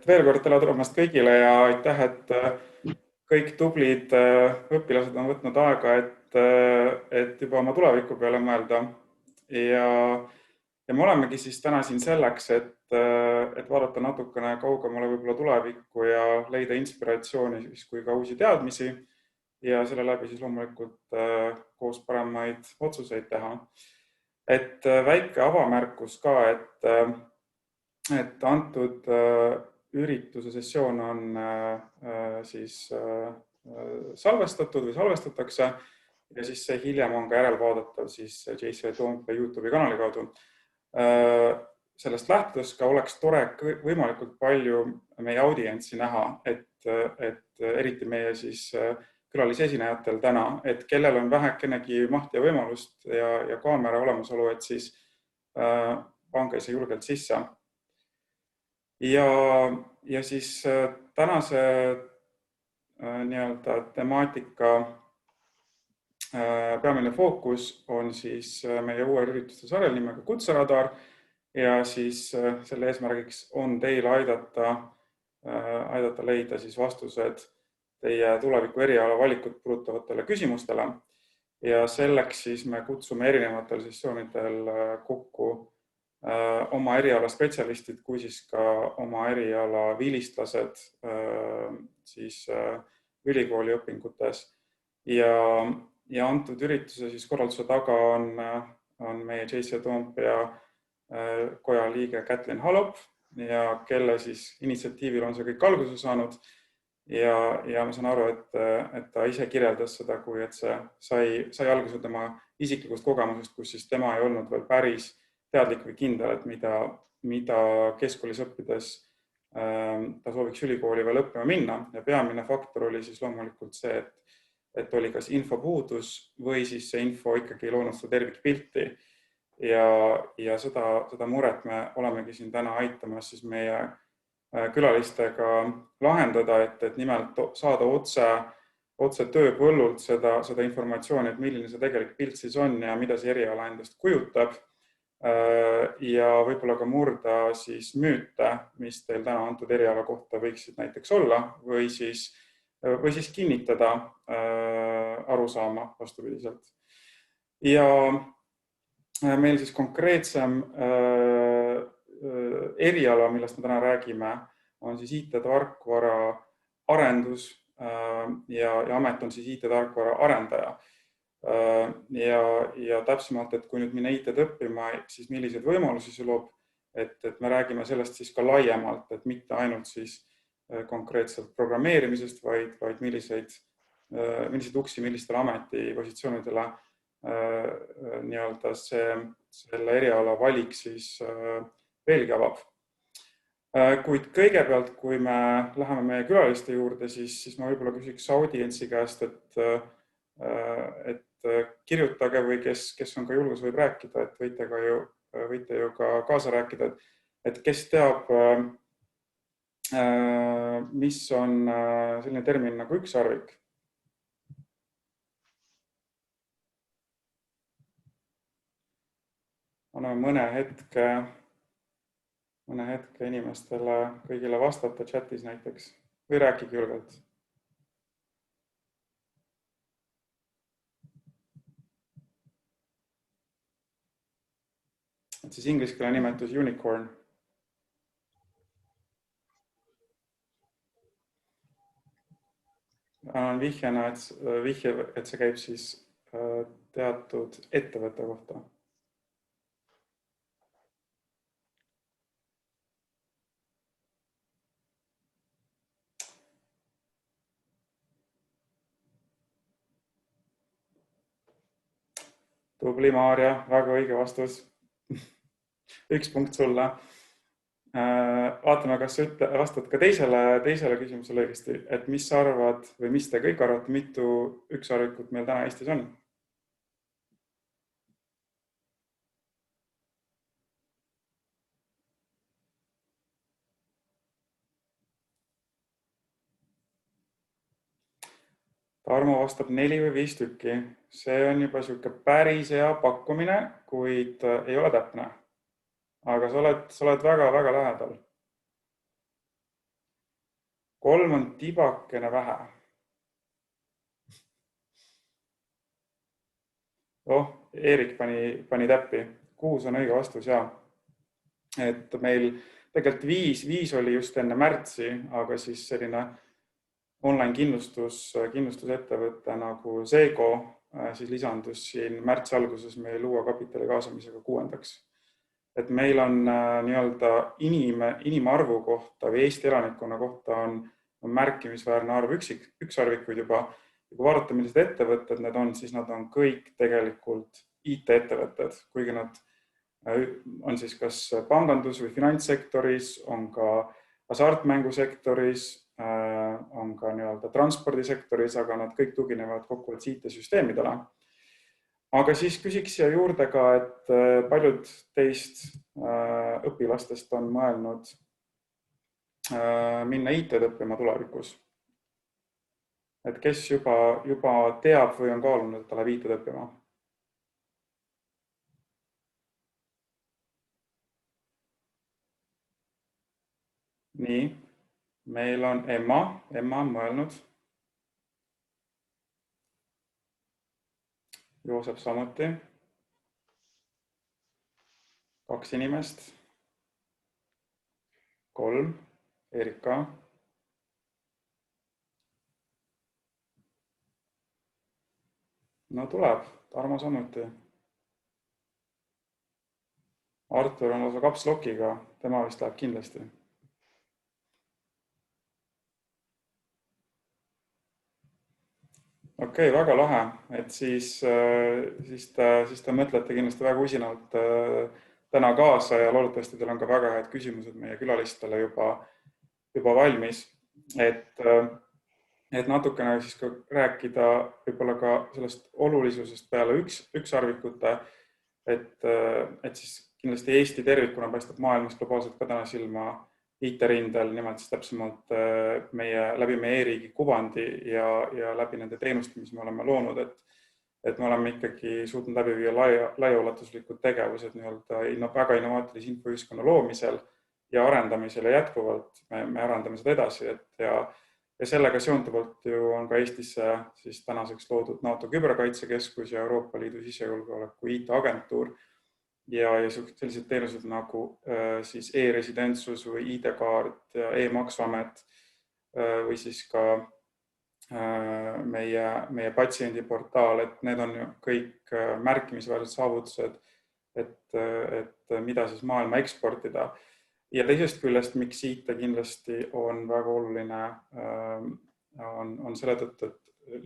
Veel kord tere tulemast kõigile ja aitäh, et kõik tublid õpilased on võtnud aega, et juba oma tuleviku peale mõelda. Ja me olemegi siis täna siin selleks, et vaadata natukene kaugemale võib-olla tulevikku ja leida inspiratsiooni siis kui ka uusi teadmisi ja selle läbi siis loomulikult koos paremaid otsuseid teha. Et väike avamärkus ka, et antud ürituse sessioon on siis salvestatud või salvestatakse ja siis see hiljem on ka järelvaadatav siis JCI Toompea YouTube'i kanali kaudu. Sellest lähtudes ka oleks tore võimalikult palju meie audientsi näha, et eriti meie siis külalisesinejatel täna, et kellel on vähekenegi maht ja võimalust ja kaamera olemasolu, et siis pange see julgelt sisse. Ja siis tänase nii-öelda temaatika peamine fookus on siis meie uue ürituste sarjal nimega Kutseradar ja siis selle eesmärgiks on teil aidata leida siis vastused teie tuleviku eriala valikut puudutavatele küsimustele. Ja selleks siis me kutsume erinevatel sessioonidel kokku oma eriala spetsialistid kui siis ka oma eriala vilistlased siis ülikooli õpingutes. Ja antud ürituse siis korralduse taga on meie JCI Toompea koja liige Kätlin Halop ja kelle siis initsiatiivil on see kõik alguse saanud. Ja ma saan aru, et ta ise kirjeldas seda, kui et see sai alguse tema isiklikust kogemusest, kus siis tema ei olnud veel päris teadlik või kindel, et mida keskkoolis õppides ta sooviks ülikooli veel õppima minna. Ja peamine faktor oli siis loomulikult see, et oli kas infopuudus või siis see info ikkagi ei loonud seda tervikpilti. Ja seda muret me olemegi siin täna aitamas siis meie külalistega lahendada, et nimelt saada otse tööpõllult seda informatsiooni, et milline see tegelik pilt siis on ja mida see eriala endast kujutab. Ja võib-olla ka murda siis müüte, mis teil täna antud eriala kohta võiksid näiteks olla või siis kinnitada arusaama vastupidiselt. Ja meil siis konkreetsem eriala, millest me täna räägime, on siis IT-tarkvara arendus ja amet on siis IT-tarkvara arendaja. Ja täpsemalt, et kui nüüd minna IT-d õppima, siis milliseid võimalusi see loob, et me räägime sellest siis ka laiemalt, et mitte ainult siis konkreetselt programmeerimisest, vaid milliseid uksi, millistele ametipositsioonidele nii-öelda selle eriala valik siis veelgi avab. Kuid kõigepealt, kui me läheme meie külaliste juurde, siis ma võib-olla küsiks audientsi käest, et kirjutage või kes on ka julgus võib rääkida, et võite ju ka kaasa rääkida, et kes teab, mis on selline termin nagu ükssarvik. Anname mõne hetke inimestele kõigile vastata chatis näiteks või rääkige julgelt. Et siis ingliskeele nimetus unicorn. Annan vihjena, et see käib siis teatud ettevõtte kohta. Tubli, Maarja, väga õige vastus. 1 punkt sulle. Vaatame, kas vastad ka teisele küsimusele õigesti, et mis sa arvad või mis te kõik arvate, mitu ükssarvikut meil täna Eestis on? Tarmo vastab 4 või 5 tükki. See on juba siuke päris hea pakkumine, kuid ei ole täpne. Aga sa oled väga-väga lähedal. 3 on tibakene vähe. Eerik pani täppi. 6 on õige vastus, ja. Et meil tegelikult 5 oli just enne märtsi, aga siis selline online kindlustusettevõte nagu Zego siis lisandus siin märtsi alguses meie Luua kapitali kaasamisega 6. Et meil on nii-öelda inimarvu kohta või Eesti elanikkonna kohta on märkimisväärne arv ükssarvikuid juba. Ja kui vaadata, millised ettevõtted need on, siis nad on kõik tegelikult IT-ettevõtted, kuigi nad on siis kas pangandus- või finantssektoris, on ka hasartmängusektoris, on ka nii-öelda transpordisektoris, aga nad kõik tuginevad kokkuvõttes IT-süsteemidele. Aga siis küsiks siia juurde ka, et paljud teist õpilastest on mõelnud minna IT-d õppima tulevikus. Et kes juba teab või on kaalunud, et ta läheb IT-d õppima? Nii, meil on Emma on mõelnud. Joosep samuti. 2 inimest. 3. Erika. No tuleb. Tarmo samuti. Artur on lausa kapslokiga. Tema vist läheb kindlasti. Okei, väga lahe. Et siis te mõtlete kindlasti väga usinalt täna kaasa ja loodetavasti teil on ka väga head küsimused meie külalistele juba valmis. Et natukene siis ka rääkida võib-olla ka sellest olulisusest peale ükssarvikute, et siis kindlasti Eesti tervikuna paistab maailmas globaalselt ka täna silma IT-rindel, nimelt siis täpsemalt läbi meie e-riigi kuvandi ja läbi nende teenuste, mis me oleme loonud, et me oleme ikkagi suutnud läbi viia laiaulatuslikud tegevused väga innovaatilise infoühiskonna loomisel ja arendamisel ja jätkuvalt me arendame seda edasi. Ja sellega seonduvalt ju on ka Eestisse siis tänaseks loodud NATO küberkaitsekeskus ja Euroopa Liidu sisejulgeoleku IT-agentuur ja sellised teenused nagu siis e-residentsus või ID-kaart ja e-maksuamet või siis ka meie patsiendiportaal, et need on kõik märkimisväärsed saavutused, et mida siis maailma eksportida. Ja teisest küljest, miks IT kindlasti on väga oluline, on selle tõttu, et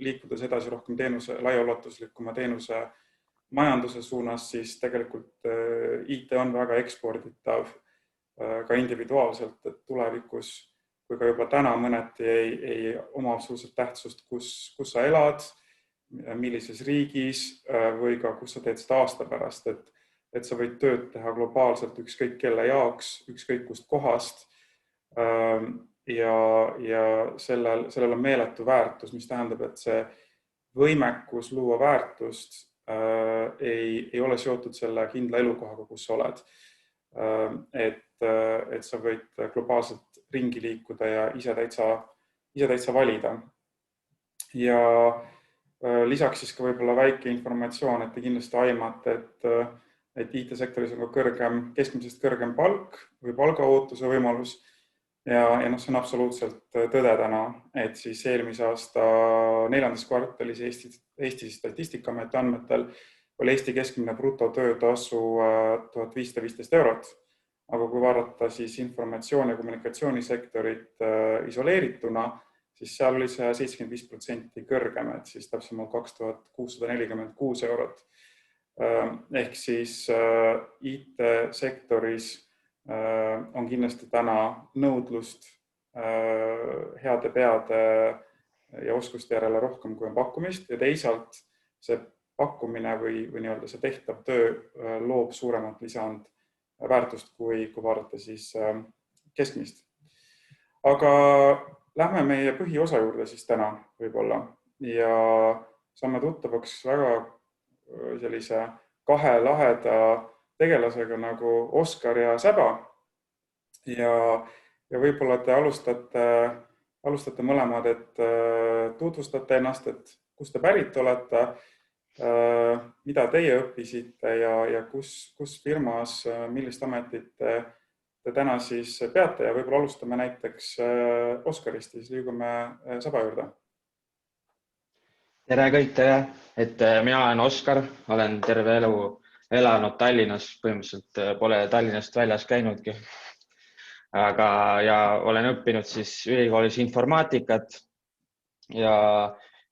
liikudes edasi rohkem laiaulatuslikuma teenuse majanduse suunas, siis tegelikult IT on väga eksporditav ka individuaalselt, et tulevikus, kui ka juba täna mõneti ei oma absoluutselt tähtsust, kus sa elad, millises riigis või ka kus sa teed seda aasta pärast, et sa võid tööd teha globaalselt ükskõik kelle jaoks, ükskõik kust kohast ja sellel on meeletu väärtus, mis tähendab, et see võimekus luua väärtust ei ole seotud selle kindla elukohaga, kus sa oled. Et sa võid globaalselt ringi liikuda ja ise täitsa valida. Ja lisaks siis ka võib-olla väike informatsioon, et te kindlasti aimate, et IT-sektoris on ka keskmisest kõrgem palk või palgaootuse võimalus ja see on absoluutselt tõde täna, et siis eelmise aasta 4. kvartalis Eesti Statistikaameti andmetel oli Eesti keskmine brutotöötasu 1515 €. Aga kui vaadata siis informatsioon- ja kommunikatsioonisektorit isoleerituna, siis seal oli see 75% kõrgem, et siis täpsemalt 2646 €. Ehk siis IT-sektoris on kindlasti täna nõudlust heade peade ja oskuste järele rohkem kui on pakkumist ja teisalt see pakkumine või nii-öelda see tehtav töö loob suuremat lisandväärtust kui vaadata siis keskmist. Aga lähme meie põhiosa juurde siis täna võib-olla ja saame tuttavaks väga sellise 2 laheda tegelasega nagu Oskar ja Säba. Ja võib-olla te alustate alustate mõlemad, et tutvustate ennast, et kust te pärit olete, mida teie õppisite ja kus firmas, millist ametit te täna siis peate ja võib-olla alustame näiteks Oscarist, siis liigume Saba juurde. Tere kõik, tere! Mina olen Oskar, olen terve elu elanud Tallinnas, põhimõtteliselt pole Tallinnast väljas käinudki. Ja olen õppinud siis ülikoolis informaatikat ja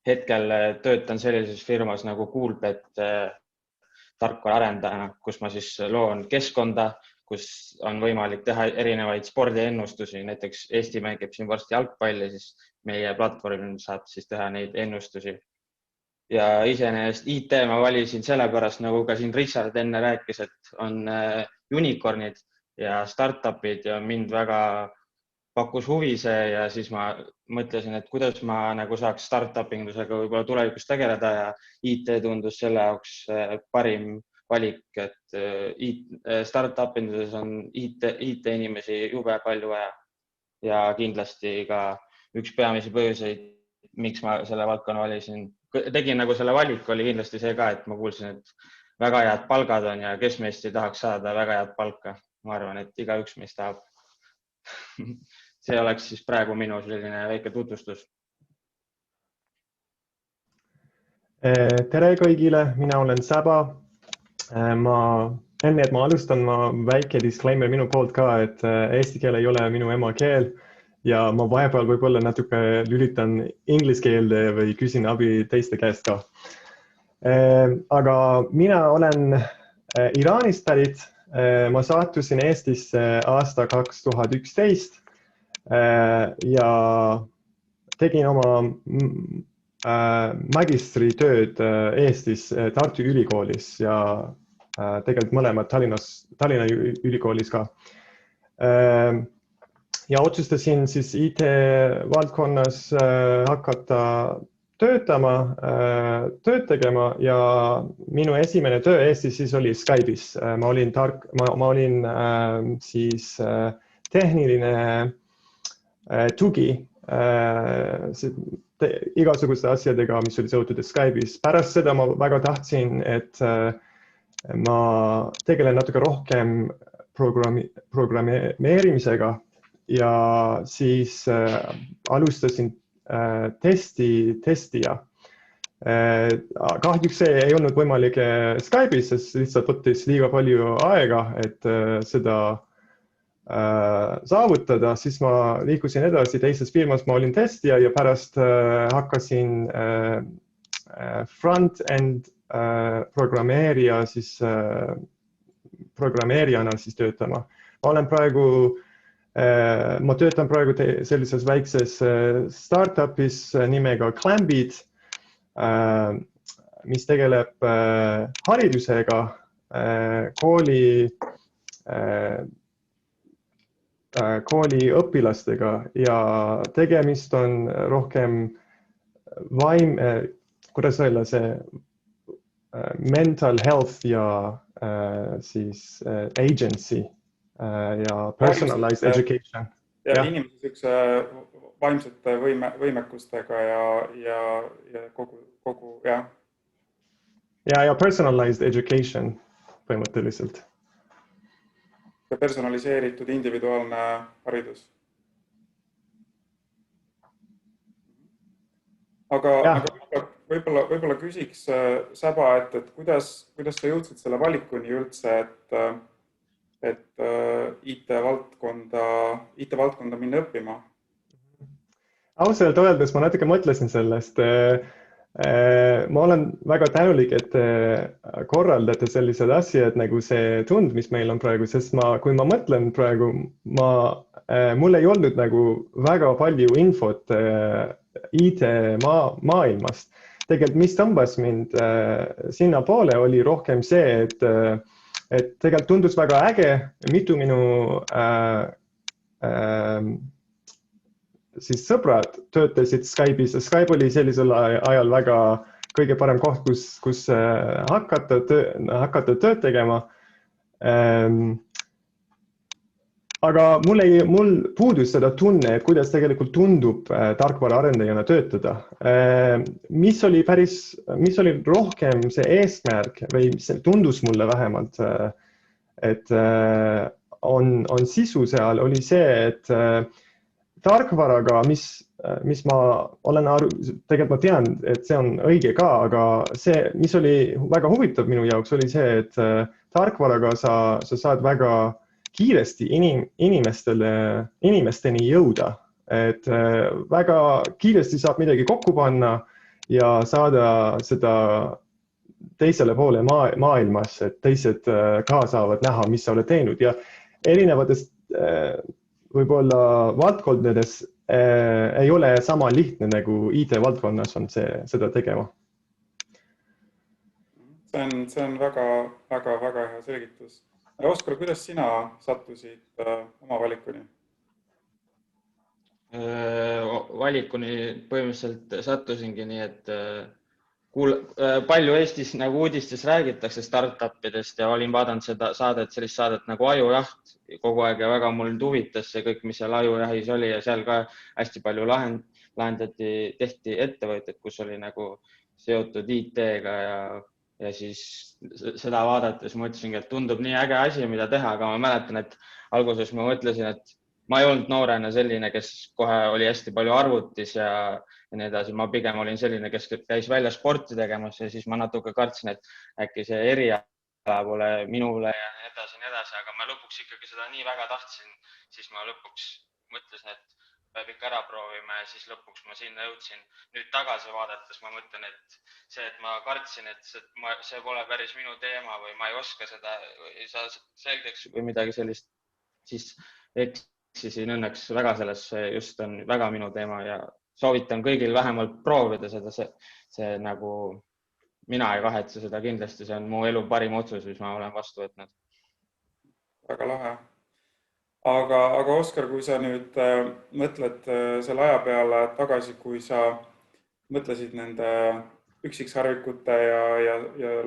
hetkel töötan sellises firmas nagu Coolbet tarkvaraarendajana, kus ma siis loon keskkonda, kus on võimalik teha erinevaid spordiennustusi. Näiteks Eesti mängib siin varsti jalgpalli, siis meie platvormil saab siis teha neid ennustusi. Ja iseenesest IT ma valisin sellepärast, nagu ka siin Richard enne rääkis, et on unicornid ja startupid ja mind väga pakkus huvi see ja siis ma mõtlesin, et kuidas ma nagu saaks startup-indusega võib-olla tulevikus tegeleda ja IT tundus selle jaoks parim valik, et startup-induses on IT-inimesi jube palju vaja ja kindlasti ka üks peamisi põhjuseid, miks ma selle valdkonna valisin. Tegin nagu selle valik oli kindlasti see ka, et ma kuulsin, et väga head palgad on ja kes meist ei tahaks saada väga head palka. Ma arvan, et igaüks meist tahab. See oleks siis praegu minu selline väike tutvustus. Tere kõigile, mina olen Saba. Enne, et ma alustan, väike disclaimer minu poolt ka, et eesti keel ei ole minu emakeel ja ma vahepeal võib-olla natuke lülitan inglise keelde või küsin abi teiste käest ka. Aga mina olen Iraanist pärit. Ma saatusin Eestisse aasta 2011 ja tegin oma magistritööd Eestis Tartu Ülikoolis ja tegelikult mõlemad Tallinna Ülikoolis ka. Ja otsustasin siis IT-valdkonnas hakata tööd tegema ja minu esimene töö Eestis siis oli Skype'is. Ma olin siis tehniline tugi igasuguste asjadega, mis oli seotud Skype'is. Pärast seda ma väga tahtsin, et ma tegelen natuke rohkem programmeerimisega ja siis alustasin testija. Kahjuks see ei olnud võimalik Skype'is, sest lihtsalt võttis liiga palju aega, et seda saavutada. Siis ma liikusin edasi teises firmas, ma olin testija ja pärast hakkasin front-end programmeerijana siis töötama. Ma töötan praegu sellises väikses startupis nimega Clambit, mis tegeleb haridusega, kooli õpilastega ja tegemist on rohkem kuidas öelda see mental health ja siis agency ja personalized education. Ja inimese üks vaimsete võimekustega ja kogu, jah. Ja personalized education põhimõtteliselt. Ja personaliseeritud individuaalne haridus. Aga võib-olla küsiks Saba, et kuidas sa jõudsid selle valikuni üldse, et IT-valdkonda minna õppima? Ausalt öeldes ma natuke mõtlesin sellest. Ma olen väga tänulik, et korraldate sellised asjad nagu see tund, mis meil on praegu, sest kui ma mõtlen praegu, mul ei olnud nagu väga palju infot IT-maailmast. Tegelikult mis tõmbas mind sinna poole oli rohkem see, et tegelikult tundus väga äge, mitu minu siis sõbrad töötasid Skype'is. Skype oli sellisel ajal väga kõige parem koht, kus hakata tööd tegema. aga mul puudus seda tunne, et kuidas tegelikult tundub tarkvaraarendajana töötada. Mis oli rohkem see eesmärk või see tundus mulle vähemalt, et on sisu seal, oli see, et tarkvaraga, mis ma olen tegelikult ma tean, et see on õige ka, aga see, mis oli väga huvitav minu jaoks, oli see, et tarkvaraga sa saad väga kiiresti inimesteni jõuda, et väga kiiresti saab midagi kokku panna ja saada seda teisele poole maailmas, et teised ka saavad näha, mis sa oled teinud ja erinevatest võib-olla valdkondades ei ole sama lihtne nagu IT-valdkonnas on seda tegema. See on väga hea selgitus. Oskar, kuidas sina sattusid oma valikuni? Valikuni põhimõtteliselt sattusingi nii, et palju Eestis nagu uudistes räägitakse startupidest ja olin vaadanud sellist saadet nagu Ajujaht kogu aeg ja väga mul huvitas see kõik, mis seal Ajujahis oli ja seal ka hästi palju tehti ettevõtted, kus oli nagu seotud IT-ga ja siis seda vaadates ma mõtlesingi, et tundub nii äge asi, mida teha, aga ma mäletan, et alguses ma mõtlesin, et ma ei olnud noorena selline, kes kohe oli hästi palju arvutis ja nii edasi. Ma pigem olin selline, kes käis välja sporti tegemas ja siis ma natuke kartsin, et äkki see eriala pole minule ja nii edasi, aga ma lõpuks ikkagi seda nii väga tahtsin, siis ma lõpuks mõtlesin, et peab ikka ära proovima ja siis lõpuks ma sinna jõudsin. Nüüd tagasi vaadates ma mõtlen, et ma kartsin, et see pole päris minu teema või ma ei oska seda, ei saa selgeks või midagi sellist, siis eksisin õnneks väga sellesse, just on väga minu teema ja soovitan kõigil vähemalt proovida seda, see nagu mina ei kahetse seda kindlasti, see on mu elu parim otsus, mis ma olen vastu võtnud. Väga lahe. Aga Oskar, kui sa nüüd mõtled selle aja peale tagasi, kui sa mõtlesid nende üksiksarvikute ja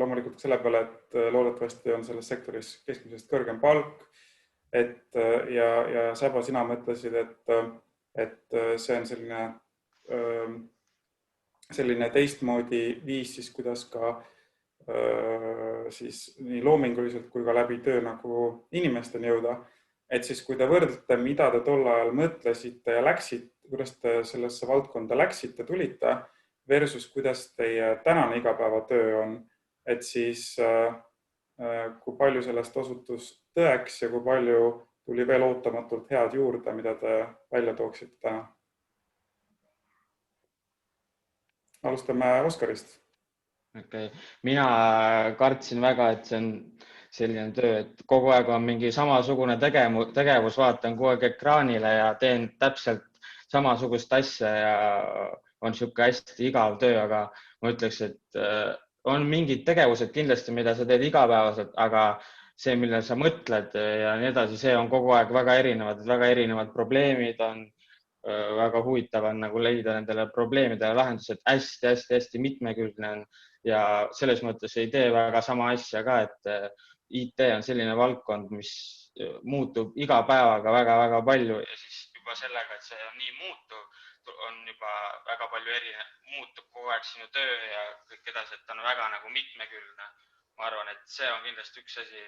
loomulikult selle peale, et loodetavasti on selles sektoris keskmisest kõrgem palk, ja Säbo, sina mõtlesid, et see on selline teistmoodi viis, siis kuidas ka siis nii loominguliselt kui ka läbi töö nagu inimesteni jõuda. Et siis kui te võrdlete, mida te tol ajal mõtlesite ja kuidas te sellesse valdkonda läksite, tulite, versus kuidas teie tänane igapäevatöö on, et siis kui palju sellest osutus tõeks ja kui palju tuli veel ootamatult head juurde, mida te välja tooksite täna? Alustame Oskarist. Okay. Mina kartsin väga, et see on selline töö, et kogu aeg on mingi samasugune tegevus, vaatan kogu aeg ekraanile ja teen täpselt samasugust asja ja on niisugune hästi igav töö, aga ma ütleks, et on mingid tegevused kindlasti, mida sa teed igapäevaselt, aga see, millele sa mõtled ja nii edasi, see on kogu aeg väga erinevad probleemid on, väga huvitav on nagu leida nendele probleemidele lahendused, hästi mitmekülgne on ja selles mõttes ei tee väga sama asja ka, et IT on selline valdkond, mis muutub iga päevaga väga palju ja siis juba sellega, et see on nii muutuv, on juba väga palju muutub kogu aeg sinu töö ja kõik edasi, et on väga nagu mitmekülgne. Ma arvan, et see on kindlasti üks asi,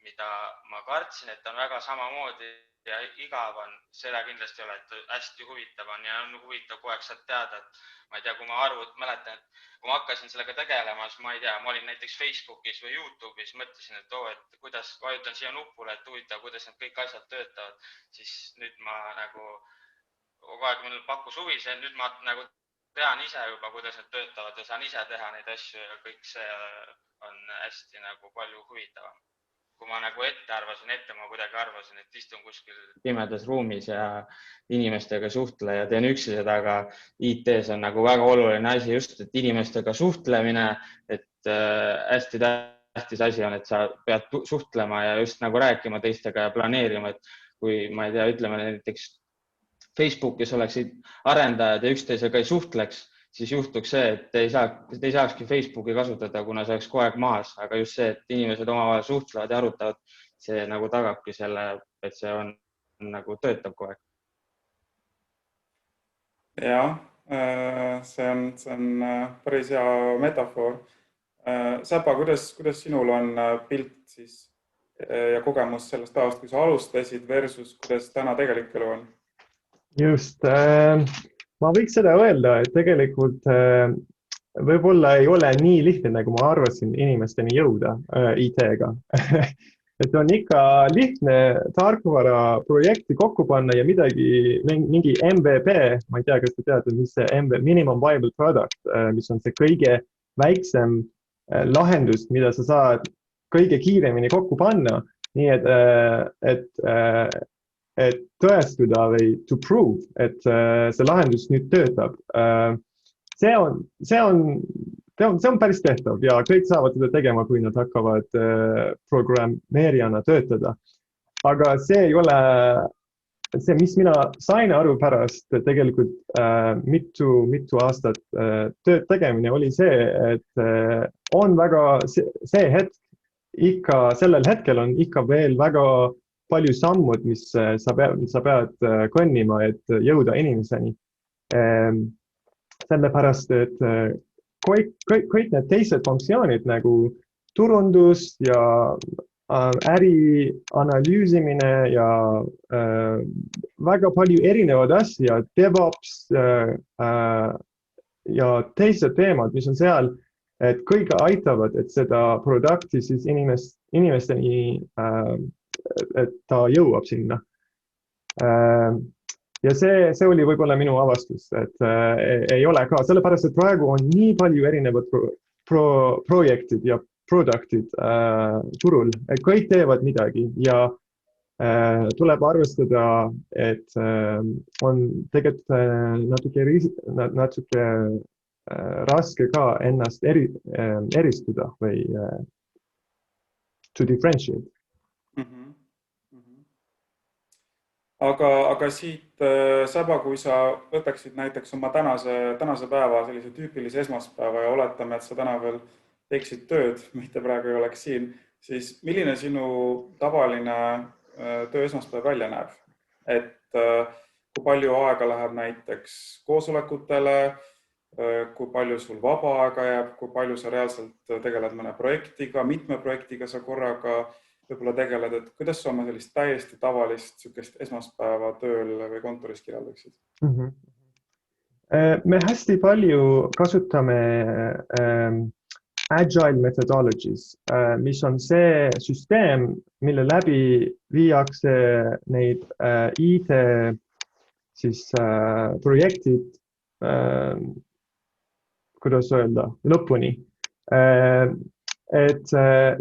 mida ma kartsin, et on väga samamoodi ja igav on, seda kindlasti ei ole, et hästi huvitav on ja on huvitav kogu aeg saad teada, et ma ei tea, kui ma mäletan, et kui ma hakkasin sellega tegelema, siis ma ei tea, ma olin näiteks Facebookis või YouTube'is, mõtlesin, et kuidas vajutan siia nupule, et huvitav, kuidas need kõik asjad töötavad, siis nüüd ma nagu kogu aeg mul pakkus huvi see, nüüd ma nagu tean ise juba, kuidas need töötavad ja saan ise teha neid asju ja kõik see on hästi nagu palju huvitavam. Kui ma nagu ma kuidagi arvasin, et istun kuskil pimedas ruumis ja inimestega suhtle ja teen üksi seda, aga IT-s on nagu väga oluline asi just, et inimestega suhtlemine, et hästi tähtis asi on, et sa pead suhtlema ja just nagu rääkima teistega ja planeerima, et kui ma ei tea, ütleme näiteks Facebookis oleksid arendajad ja üksteisega ei suhtleks, siis juhtuks see, et ei saakski Facebooki kasutada, kuna see oleks kogu aeg maas, aga just see, et inimesed omavahel suhtlevad ja arutavad, see nagu tagabki selle, et see on nagu töötab kogu aeg. Jah, see on päris hea metafoor. Säpa, kuidas sinul on pilt siis ja kogemus sellest ajast, kui sa alustasid versus kuidas täna tegelik elu on? Just, ma võiks seda öelda, et tegelikult võib-olla ei ole nii lihtne, nagu ma arvasin inimesteni jõuda IT-ga. Et on ikka lihtne tarkvara projekti kokku panna ja mingi MVP, ma ei tea, kas te teate, mis see Minimum Viable Product, mis on see kõige väiksem lahendus, mida sa saad kõige kiiremini kokku panna, nii et tõestada või to prove, et see lahendus nüüd töötab. See on päris tehtav ja kõik saavad seda tegema, kui nad hakkavad programmeerijana töötada. Aga see ei ole see, mis mina sain aru pärast tegelikult mitu aastat tööd tegemine oli see, et on väga see hetk, ikka sellel hetkel on ikka veel väga palju sammud, mis sa pead kõnnima, et jõuda inimeseni. Sellepärast, et kõik need teised funktsioonid nagu turundus ja äri analüüsimine ja väga palju erinevad asjad, DevOps ja teised teemad, mis on seal, et kõik aitavad, et seda produkti siis inimesteni, et ta jõuab sinna. Ja see oli võib-olla minu avastus, et ei ole ka, sellepärast, et praegu on nii palju erinevad projektid ja produktid turul, et kõik teevad midagi ja tuleb arvestada, et on tegelikult natuke raske ka ennast eristuda või to differentiate. Aga siit, Säba, kui sa võtaksid näiteks oma tänase päeva sellise tüüpilise esmaspäeva ja oletame, et sa täna veel teeksid tööd, mitte praegu ei oleks siin, siis milline sinu tavaline töö esmaspäev välja näeb? Et kui palju aega läheb näiteks koosolekutele, kui palju sul vaba aega jääb, kui palju sa reaalselt tegeled mõne projektiga, mitme projektiga sa korraga võib-olla tegeled, et kuidas sa oma sellist täiesti tavalist sükest esmaspäeva tööl või kontoris kirjeldaksid? Me hästi palju kasutame agile methodologies, mis on see süsteem, mille läbi viiakse neid IT siis projektid, kuidas öelda, lõpuni. Et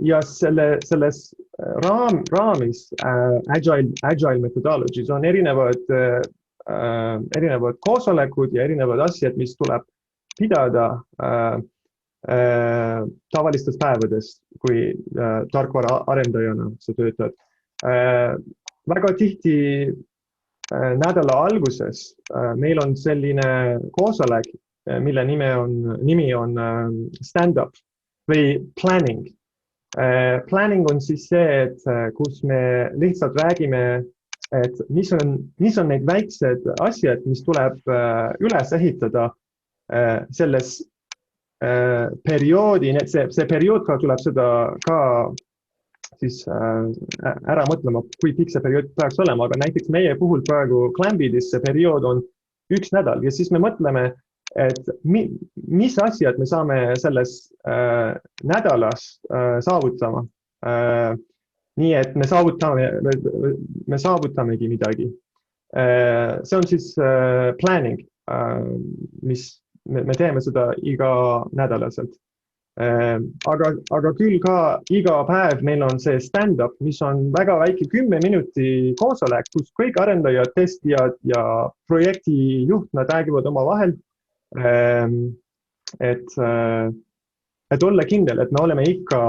ja selles raamis agile methodologies on erinevad koosolekud ja erinevad asjad, mis tuleb pidada tavalistes päevades, kui tarkvara arendajana sa töötad. Väga tihti nädala alguses meil on selline koosolek, mille nimi on stand-up või planning. Planning on siis see, et kus me lihtsalt räägime, et mis on need väiksed asjad, mis tuleb üles ehitada selles perioodi, see periood ka tuleb seda ka siis ära mõtlema, kui pikk see periood peaks olema, aga näiteks meie puhul praegu Clambidis see periood on 1 nädal ja siis me mõtleme, et mis asjad me saame selles nädalas saavutama. Nii et me saavutamegi midagi. See on siis planning, mis me teeme seda iga nädalaselt. Aga küll ka iga päev meil on see stand-up, mis on väga väike 10 minuti koosolek, kus kõik arendajad, testijad ja projekti juht, nad räägivad oma vahel. Et olla kindel, et me oleme ikka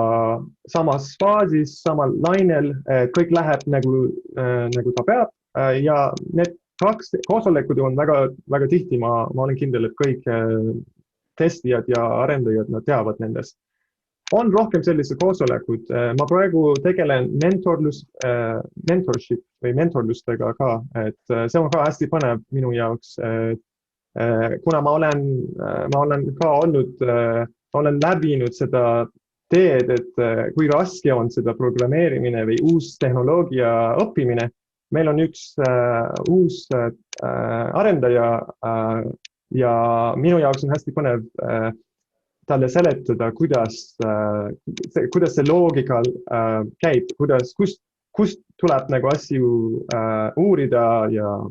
samas faasis, samal lainel, kõik läheb nagu ta peab ja need 2 koosolekud on väga tihti, ma olen kindel, et kõik testijad ja arendajad, nad teavad nendest. on rohkem sellised koosolekud. Ma praegu tegelen mentorship või mentorlustega ka, et see on ka hästi põnev minu jaoks. Kuna ma olen ka olen läbinud seda teed, et kui raske on seda programmeerimine või uus tehnoloogia õppimine. Meil on üks uus arendaja ja minu jaoks on hästi põnev talle seletada, kuidas see loogika käib, kust tuleb nagu asju uurida ja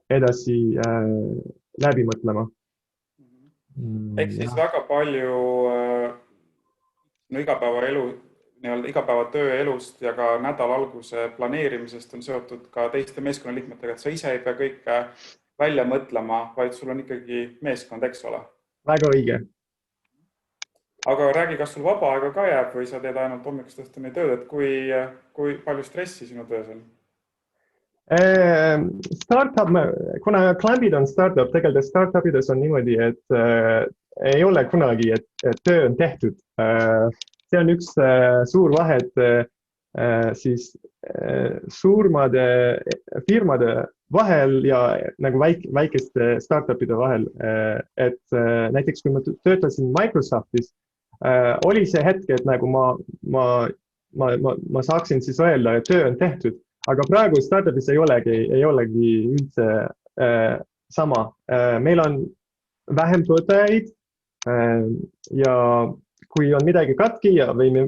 edasi läbi mõtlema. Ehk siis väga palju igapäevatöö elust ja ka nädala alguse planeerimisest on seotud ka teiste meeskonnaliikmetega, et sa ise ei pea kõike välja mõtlema, vaid sul on ikkagi meeskond, eks ole? Väga õige. Aga räägi, kas sul vaba aega ka jääb või sa teed ainult hommikust õhtuni tööd, et kui palju stressi sinu töös on? Startup, kuna Clambid on startup, tegelikult startupides on niimoodi, et ei ole kunagi, et töö on tehtud. See on üks suur vahet siis suurmade firmade vahel ja nagu väikeste startupide vahel. Et näiteks kui ma töötasin Microsoftis, oli see hetk, et nagu ma saaksin siis öelda, et töö on tehtud, aga praegu startupis ei olegi üldse sama. Meil on vähem töötajaid ja kui on midagi katki või me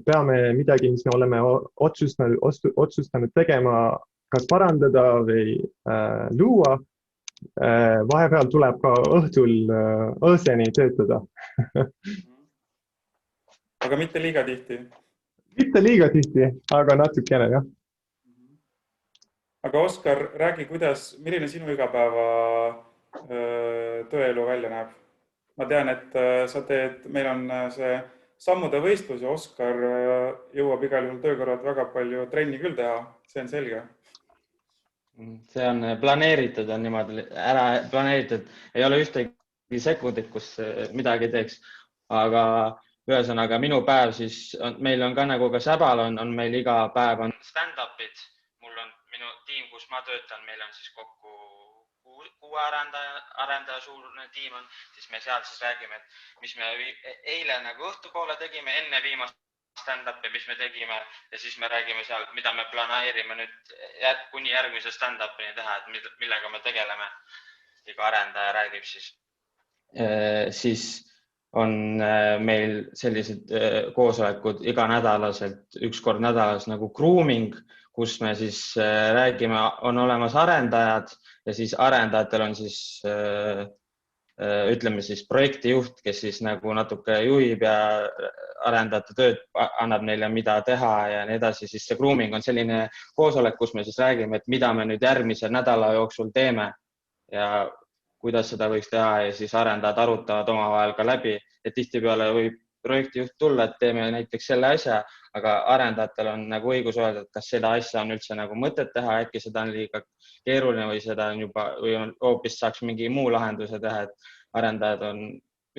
peame midagi, mis me oleme otsustanud tegema, kas parandada või luua, vahepeal tuleb ka õhtul õhseni töötada. Aga mitte liiga tihti? Mitte liiga tihti, aga natukene, jah. Aga Oskar, räägi, milline sinu igapäeva tööelu välja näeb? Ma tean, et meil on see sammude võistlus ja Oskar jõuab igal juhul töö kõrvalt väga palju trenni küll teha, see on selge. See on planeeritud, on niimoodi ära planeeritud, ei ole ühtegi sekundit, kus midagi teeks, aga ühesõnaga minu päev siis, meil on ka nagu ka Säbal on meil iga päev on stand-upid, mul on minu tiim, kus ma töötan, meil on siis kokku 6 arendaja suurne tiim on, siis me seal siis räägime, et mis me eile nagu õhtupoole tegime, enne viimast stand-upi, mis me tegime ja siis me räägime seal, mida me planeerime nüüd kuni järgmise stand-upini teha, et millega me tegeleme. Iga arendaja räägib siis. Siis on meil sellised koosolekud iganädalaselt, üks kord nädalas nagu grooming, kus me siis räägime, on olemas arendajad ja siis arendajatel on siis, ütleme siis projektijuht, kes siis nagu natuke juhib ja arendajate tööd annab neile, mida teha ja nii edasi. Siis see grooming on selline koosolek, kus me siis räägime, et mida me nüüd järgmise nädala jooksul teeme ja kuidas seda võiks teha ja siis arendajad arutavad omavahel ka läbi, et tihtipeale võib projektijuht tulla, et teeme näiteks selle asja, aga arendajatel on nagu õigus öelda, et kas seda asja on üldse nagu mõtet teha, äkki seda on liiga keeruline või seda on juba või hoopis saaks mingi muu lahenduse teha, et arendajad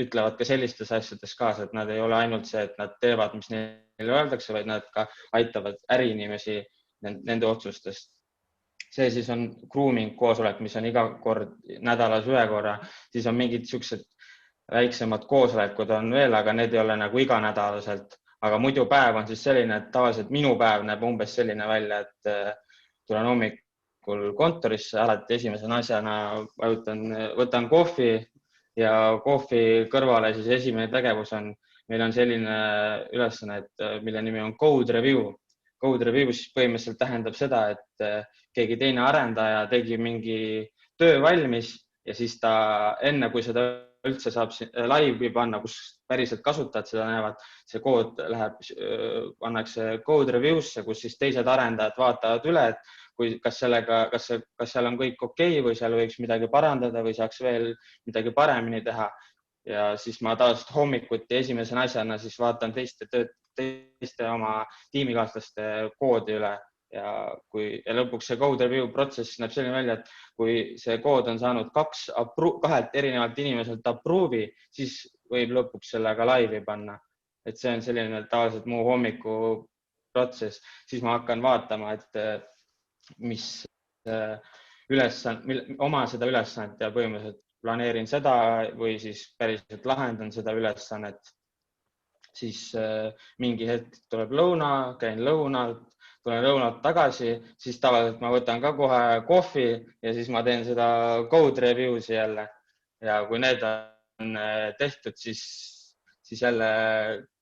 ütlevad ka sellistes asjades kaasa, et nad ei ole ainult see, et nad teevad, mis neile öeldakse, vaid nad ka aitavad äriinimesi nende otsustest. See siis on grooming koosolek, mis on iga kord nädalas ühe korra, siis on mingid siuksed väiksemad koosolekud on veel, aga need ei ole nagu iganädalaselt. Aga muidu päev on siis selline, et tavaliselt minu päev näeb umbes selline välja, et tulen hommikul kontorisse, alati esimesena asjana võtan kohvi ja kohvi kõrvale siis esimene tegevus on, meil on selline ülesanne, mille nimi on code review. Code review siis põhimõtteliselt tähendab seda, et keegi teine arendaja tegi mingi töö valmis ja siis ta enne, kui seda üldse saab laivi panna, kus päriselt kasutajad seda näevad, see kood läheb, pannakse code review'sse, kus siis teised arendajad vaatavad üle, et kas seal on kõik okei või seal võiks midagi parandada või saaks veel midagi paremini teha. Ja siis ma tavaliselt hommikuti esimesena asjana siis vaatan teiste oma tiimikaaslaste koodi üle ja lõpuks see code review protsess näeb selline välja, et kui see kood on saanud kahelt erinevalt inimeselt approve'i, siis võib lõpuks selle ka laivi panna. Et see on selline tavaliselt mu hommikuprotsess, siis ma hakkan vaatama, et mis oma seda ülesannet ja põhimõtteliselt planeerin seda või siis päriselt lahendan seda ülesannet. Siis mingi hetk tuleb lõuna, käin lõunalt, tulen lõunalt tagasi, siis tavaliselt ma võtan ka kohe kohvi ja siis ma teen seda code review'si jälle. Ja kui need on tehtud, siis jälle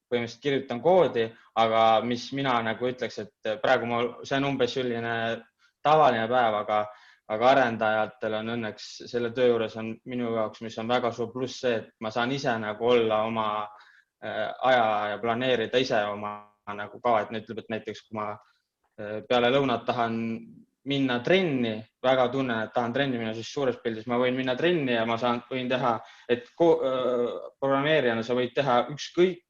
põhimõtteliselt kirjutan koodi, aga mis mina nagu ütleks, et praegu see on umbes selline tavaline päev, aga arendajatel on õnneks selle töö juures on minu jaoks, mis on väga suur pluss see, et ma saan ise nagu olla oma aja ja planeerida ise oma nagu ka, et ütleb, et näiteks kui ma peale lõunat tahan minna trenni, väga tunnen, et tahan trenni minna, siis suures pildis ma võin minna trenni ja ma võin teha, et programmeerijana sa võid teha ükskõik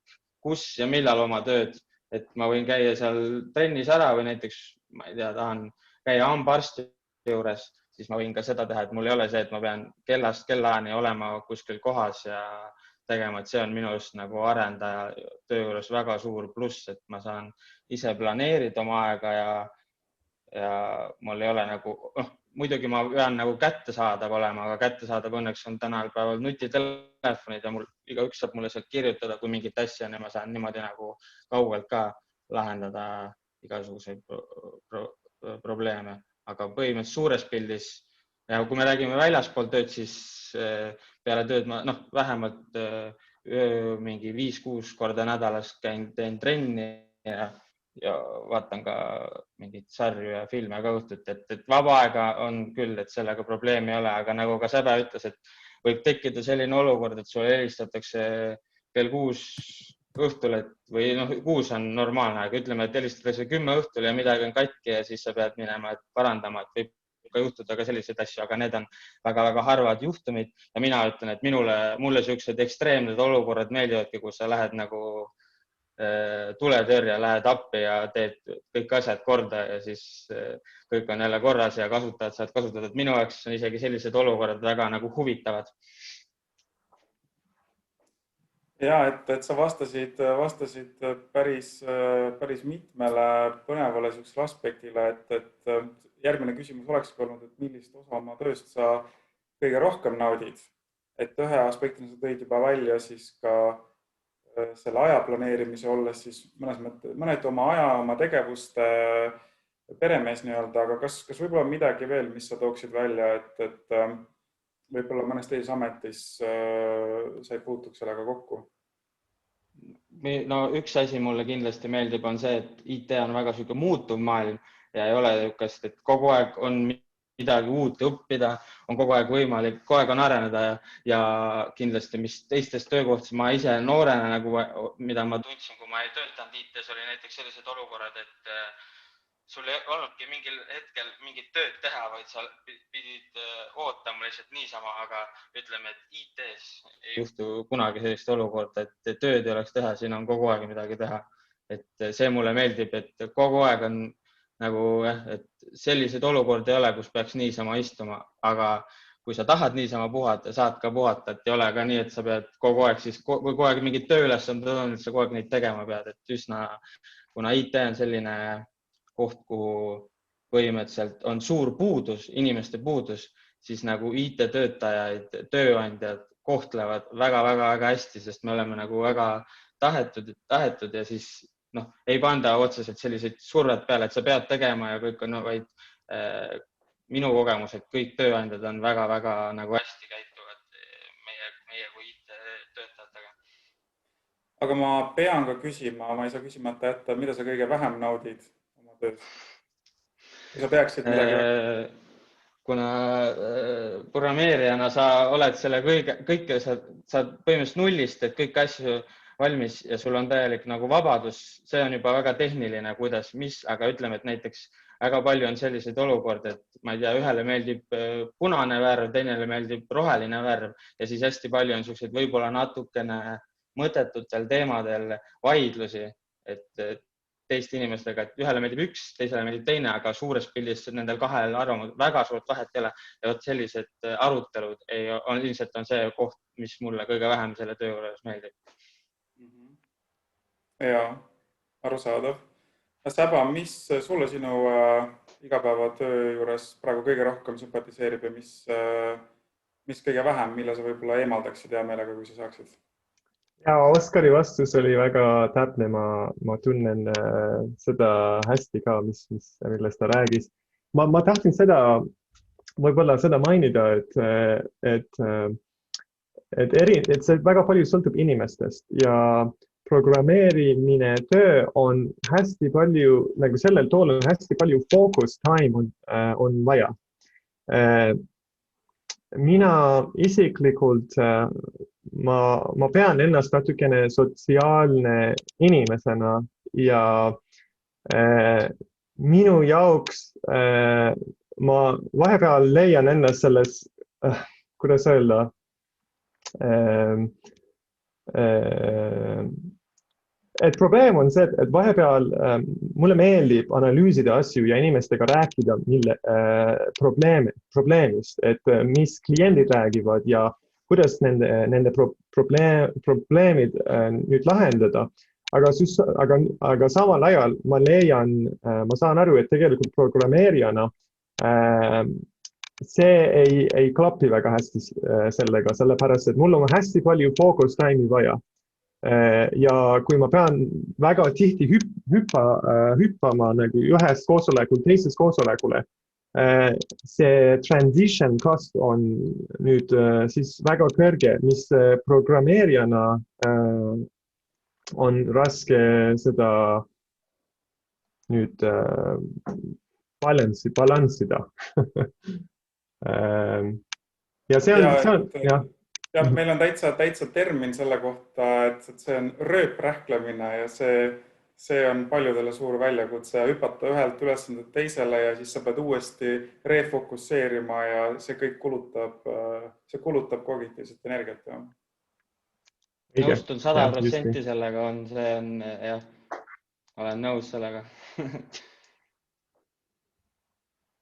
kus ja millal oma tööd, et ma võin käia seal trennis ära või näiteks, ma ei tea, tahan käia hambaarsti juures, siis ma võin ka seda teha, et mul ei ole see, et ma pean kellast kellaajani olema kuskil kohas ja tegema, et see on minu just nagu arendaja töö juures väga suur pluss, et ma saan ise planeerida oma aega ja mul ei ole nagu, muidugi ma pean nagu kättesaadav olema, aga kättesaadav õnneks on tänapäeval nutitelefonid ja igaüks saab mulle sealt kirjutada, kui mingit asja ja ma saan niimoodi nagu kaugelt ka lahendada igasuguseid probleeme, aga põhimõtteliselt suures pildis ja kui me räägime väljaspool tööd, siis peale tööd ma vähemalt mingi 5-6 korda nädalas teen trenni ja vaatan ka mingeid sarju ja filme ka õhtut, et vaba aega on küll, et sellega probleemi ei ole, aga nagu ka Säbe ütles, et võib tekkida selline olukord, et sulle helistatakse kell 6 õhtul, või 6 on normaalne, aga ütleme, et helistatakse 10 õhtul ja midagi on katki ja siis sa pead minema parandama, et võib ka juhtuda ka selliseid asju, aga need on väga-väga harvad juhtumid ja mina ütlen, et mulle sellised ekstreemsed olukorrad meeldivadki, kus sa lähed nagu tuletõrje, lähed appi ja teed kõik asjad korda ja siis kõik on jälle korras ja kasutajad saad kasutada. Minu jaoks on isegi sellised olukorrad väga nagu huvitavad. Ja, et sa vastasid päris mitmele põnevale aspektile, et järgmine küsimus olekski olnud, et millist osa oma tööst sa kõige rohkem naudid. Et ühe aspektina sa tõid juba välja siis ka selle aja planeerimise olles siis mõned oma aja, oma tegevuste peremees nii-öelda, aga kas võib-olla midagi veel, mis sa tooksid välja, et võib-olla mõnes teises ametis sa ei puutuks sellega kokku? No üks asi mulle kindlasti meeldib on see, et IT on väga selline muutuv maailm ja ei ole niisugust, et kogu aeg on midagi uut õppida, on kogu aeg võimalik, kogu aeg on areneda ja kindlasti, mis teistes töökohtades ma ise noorena, nagu, mida ma tundsin, kui ma ei töötanud IT-s, oli näiteks sellised olukorrad, et sul ei olnudki mingil hetkel mingit tööd teha, vaid sa pidid ootama lihtsalt niisama, aga ütleme, et IT-s ei juhtu kunagi sellist olukorda, et tööd ei oleks teha, siin on kogu aeg midagi teha. Et see mulle meeldib, et kogu aeg on nagu, et selliseid olukordi ei ole, kus peaks niisama istuma, aga kui sa tahad niisama puhata, saad ka puhata, et ei ole ka nii, et sa pead kogu aeg siis, kui kogu aeg mingid tööülesanded on, et sa kogu aeg neid tegema pead, et üsna, kuna IT on selline koht, kuhu põhimõtteliselt on suur puudus, inimeste puudus, siis nagu IT-töötajaid, tööandjad kohtlevad väga-väga hästi, sest me oleme nagu väga tahetud ja siis ei panda otseselt selliseid survet peale, et sa pead tegema ja kõik on, vaid minu kogemus, et kõik tööandjad on väga-väga nagu hästi käituvad meie kui IT-töötajatega. Aga ma pean ka küsima, ma ei saa küsimata jätta, mida sa kõige vähem naudid oma töös? Kui sa peaksid midagi... Kuna programmeerijana sa oled selle kõike, sa põhimõtteliselt nullist, et kõik asju valmis ja sul on täielik nagu vabadus, see on juba väga tehniline, aga ütleme, et näiteks väga palju on selliseid olukordi, et ma ei tea, ühele meeldib punane värv, teisele meeldib roheline värv ja siis hästi palju on selliseid võib-olla natukene mõttetutel teemadel vaidlusi, et teiste inimestega, et ühele meeldib üks, teisele meeldib teine, aga suures pildis nendel kahel arvamusel väga suurt vahet ei ole. Ja vot sellised arutelud ilmselt on see koht, mis mulle kõige vähem selle töö juures meeldib. Ja, arusaadav. Säba, mis sulle sinu igapäevatöö juures praegu kõige rohkem sümpatiseerib ja mis kõige vähem, mille sa võib-olla eemaldaksid hea meelega, kui sa saaksid? Ja Oskari vastus oli väga täpne, ma tunnen seda hästi ka, millest ta räägis. Ma tahtsin võib-olla seda mainida, et see väga palju sõltub inimestest ja programmeerimine töö on hästi palju, nagu sellel tool on hästi palju focus time on vaja. Mina isiklikult ma pean ennast natukene sotsiaalne inimesena ja minu jaoks ma vahepeal leian ennast selles, kuidas öelda, et probleem on see, et vahepeal mulle meeldib analüüsida asju ja inimestega rääkida probleemist, et mis kliendid räägivad ja kuidas nende probleemid nüüd lahendada. Aga samal ajal ma saan aru, et tegelikult programmeerijana see ei klapi väga hästi sellega, sellepärast, et mul on hästi palju focus time'i vaja. Ja kui ma pean väga tihti hüppama nagu ühest koosolekul teisest koosolekule, see transition cost on nüüd siis väga kõrge, mis programmeerijana on raske seda nüüd balansida. Ja see on, jah. Ja, meil on täitsa termin selle kohta, et see on rööprähklemine ja see on paljudele suur väljakutse hüpata ühelt ülesandelt teisele ja siis sa pead uuesti refokusseerima ja see kõik kulutab kognitiivset energiat. Nõustun 100% sellega jah, olen nõus sellega.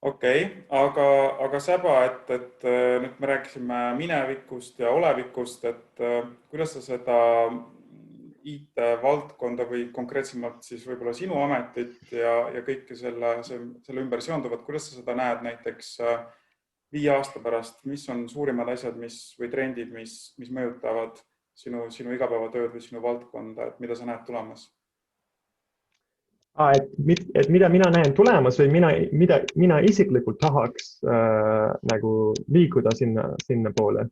Okei, aga Säba, et nüüd me rääkisime minevikust ja olevikust, et kuidas sa seda IT-valdkonda või konkreetsemalt siis võib-olla sinu ametit ja kõike selle ümber seonduvat, kuidas sa seda näed näiteks 5 aasta pärast, mis on suurimad asjad või trendid, mis mõjutavad sinu igapäevatööd või sinu valdkonda, et mida sa näed tulemas? Et mida mina näen tulemas või mida mina isiklikult tahaks nagu liikuda sinna poole?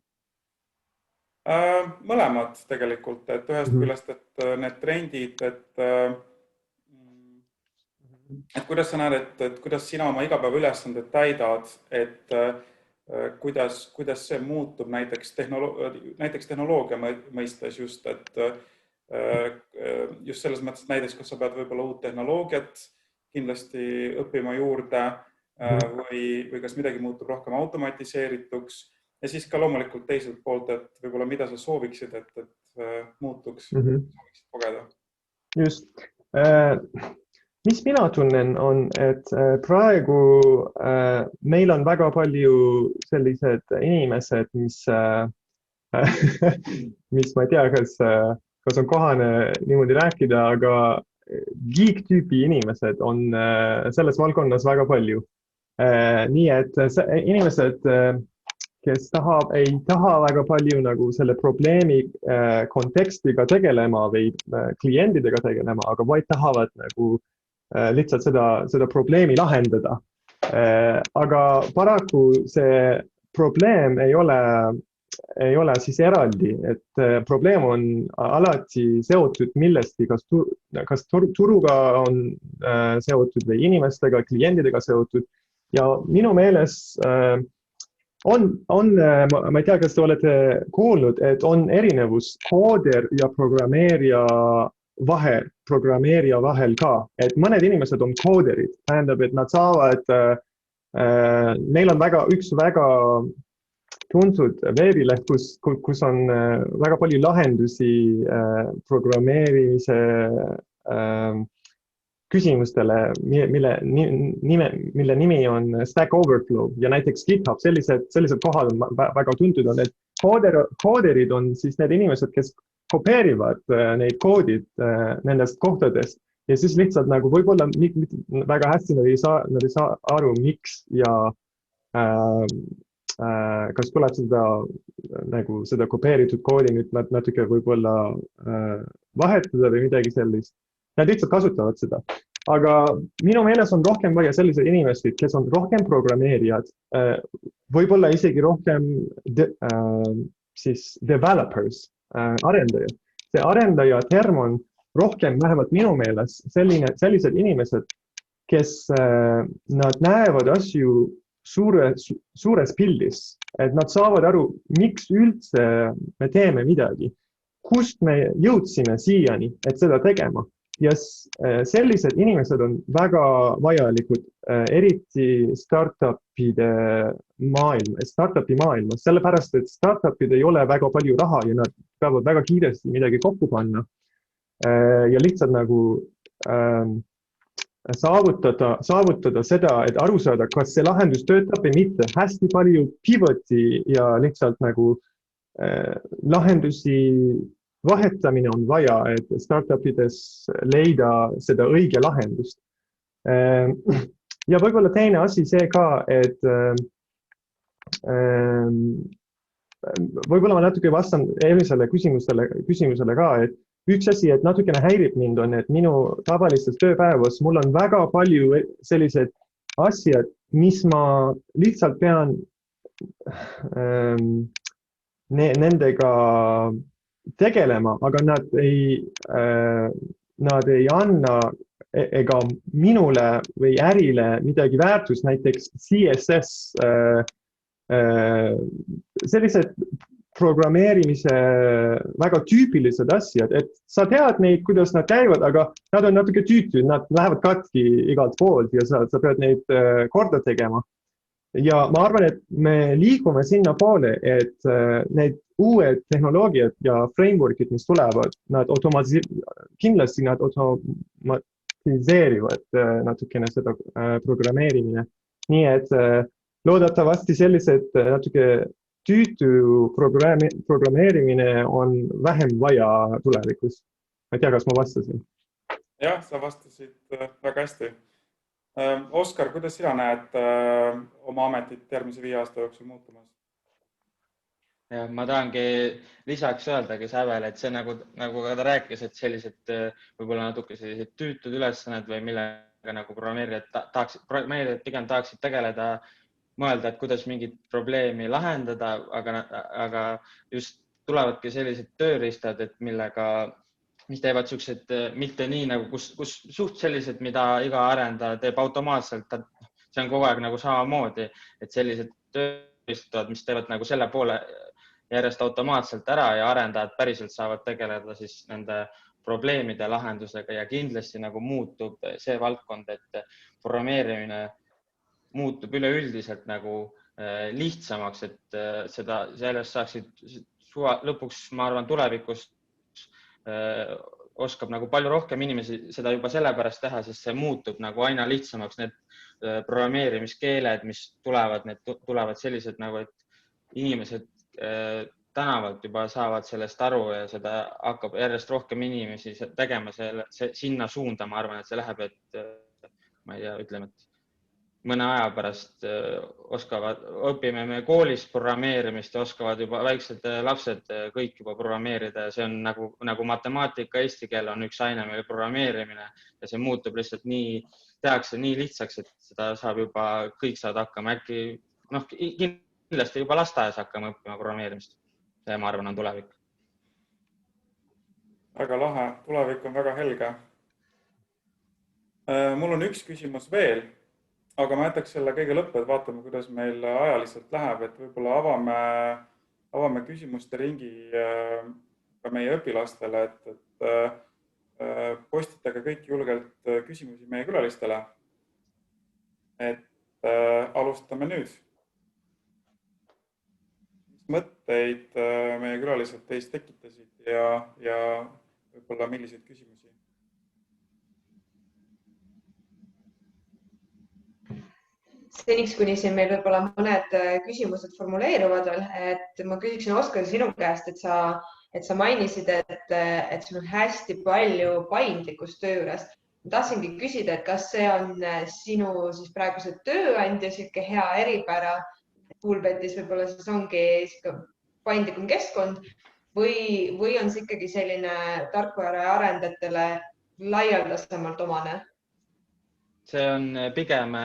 Mõlemad tegelikult, et ühest küljest, et need trendid, et kuidas sa näed, et kuidas sina oma igapäevaülesanded täidad, et kuidas see muutub näiteks tehnoloogia mõistes just, et just selles mõttes näiteks, kas sa pead võib-olla uut tehnoloogiat kindlasti õppima juurde või kas midagi muutub rohkem automatiseerituks ja siis ka loomulikult teiselt poolt, et võib-olla mida sa sooviksid, et muutuks, sooviksid kogeda? Just. Mis mina tunnen on, et praegu meil on väga palju sellised inimesed, mis ma ei tea, kas on kohane niimoodi rääkida, aga geek-tüüpi inimesed on selles valdkonnas väga palju. Nii et inimesed, kes ei taha väga palju nagu selle probleemi kontekstiga tegelema või kliendidega tegelema, aga vaid tahavad nagu lihtsalt seda probleemi lahendada. Aga paraku see probleem ei ole siis eraldi, et probleem on alati seotud millestki, kas turuga on seotud või inimestega, kliendidega seotud. Ja minu meeles ma ei tea, kas te olete kuulnud, et on erinevus kooder ja programmeerija vahel ka. Et mõned inimesed on kooderid, tähendab, et nad saavad, neil on üks väga tuntud veebileht, kus on väga palju lahendusi programmeerimise küsimustele, mille nimi on Stack Overflow ja näiteks GitHub, sellised kohad on väga tuntud on, et kooderid on siis need inimesed, kes kopeerivad neid koodid nendest kohtadest ja siis lihtsalt nagu võib-olla väga hästi nad ei saa aru, miks ja kas tuleb seda kopeeritud koodi nüüd natuke võib-olla vahetada või midagi sellist. Nad lihtsalt kasutavad seda. Aga minu meeles on rohkem vaja selliseid inimesed, kes on rohkem programmeerijad, võib-olla isegi rohkem siis developers, arendajad. See arendaja term on rohkem, vähemalt minu meeles, sellised inimesed, kes nad näevad asju suures pildis, et nad saavad aru, miks üldse me teeme midagi, kust me jõudsime siiani, et seda tegema. Ja sellised inimesed on väga vajalikud, eriti startupi maailmas, sellepärast, et startupid ei ole väga palju raha ja nad peavad väga kiiresti midagi kokku panna ja lihtsalt nagu saavutada seda, et aru saada, kas see lahendus töötab või mitte. Hästi palju pivoti ja lihtsalt nagu lahendusi vahetamine on vaja, et startupides leida seda õige lahendust. Ja võib-olla teine asi see ka, et võib-olla ma natuke vastan eelmisele küsimusele ka, et üks asi, et natukene häirib mind on, et minu tavalistes tööpäevas mul on väga palju sellised asjad, mis ma lihtsalt pean nendega tegelema, aga nad ei anna ega minule või ärile midagi väärtust, näiteks CSS, sellised programmeerimise väga tüüpilised asjad, et sa tead neid, kuidas nad käivad, aga nad on natuke tüütud, nad lähevad katki igalt poolt ja sa pead neid korda tegema. Ja ma arvan, et me liigume sinna poole, et need uued tehnoloogiad ja frameworkid, mis tulevad, kindlasti nad automatiseerivad natukene seda programmeerimine. Nii et loodetavasti sellised natuke tüütu programmeerimine on vähem vaja tulevikus. Ma ei tea, kas ma vastasin. Jah, sa vastasid väga hästi. Oskar, kuidas sina näed oma ametit järgmise 5 aasta jooksul muutumas? Ja ma tahangi lisaks öeldagi Sävele, et see nagu ka ta rääkis, et sellised võib-olla natuke sellised tüütud ülesanned või millega nagu programmeerijad pigem tahaksid tegeleda, mõelda, et kuidas mingit probleemi lahendada, aga just tulevadki sellised tööriistad, et mis teevad sellised, mitte nii nagu, kus suht sellised, mida iga arendaja teeb automaatselt, see on kogu aeg nagu samamoodi, et sellised tööriistad, mis teevad nagu selle poole järjest automaatselt ära ja arendajad päriselt saavad tegeleda siis nende probleemide lahendusega ja kindlasti nagu muutub see valdkond, et programmeerimine muutub üleüldiselt nagu lihtsamaks, et sellest saaksid lõpuks, ma arvan, tulevikus oskab nagu palju rohkem inimesi seda juba sellepärast teha, sest see muutub nagu aina lihtsamaks. Need programmeerimiskeeled, mis tulevad sellised nagu, et inimesed tänavalt juba saavad sellest aru ja seda hakkab järjest rohkem inimesi tegema sinna suunda. Ma arvan, et see läheb, et ma ei tea, ütleme, et mõne aja pärast õpime me koolis programmeerimist ja oskavad juba väiksed lapsed kõik juba programmeerida ja see on nagu matemaatika, eesti keel on üks aine meil programmeerimine ja see muutub lihtsalt tehakse nii lihtsaks, et seda saab juba kõik saada hakkama. Äkki kindlasti juba lasteaias hakkama õppima programmeerimist. See, ma arvan, on tulevik. Väga lahe. Tulevik on väga helge. Mul on üks küsimus veel. Aga ma jätaks selle kõige lõppu, et vaatame, kuidas meil ajaliselt läheb, et võib-olla avame küsimuste ringi ka meie õpilastele, et postitage kõik julgelt küsimusi meie külalistele. Et alustame nüüd. Mis mõtteid meie külalised teist tekitasid ja võib-olla milliseid küsimusi? seniks, kuni siin meil võib-olla mõned küsimused formuleeruvad veel, et ma küsiksin Oskar sinu käest, et sa mainisid, et sul on hästi palju paindlikkust töö juures. Ma tahtsingi küsida, et kas see on sinu siis praeguse tööandja sihuke hea eripära, Poolbetis võib-olla siis ongi paindlikum keskkond või on see ikkagi selline tarkvara arendajatele laialdasemalt omane? See on pigem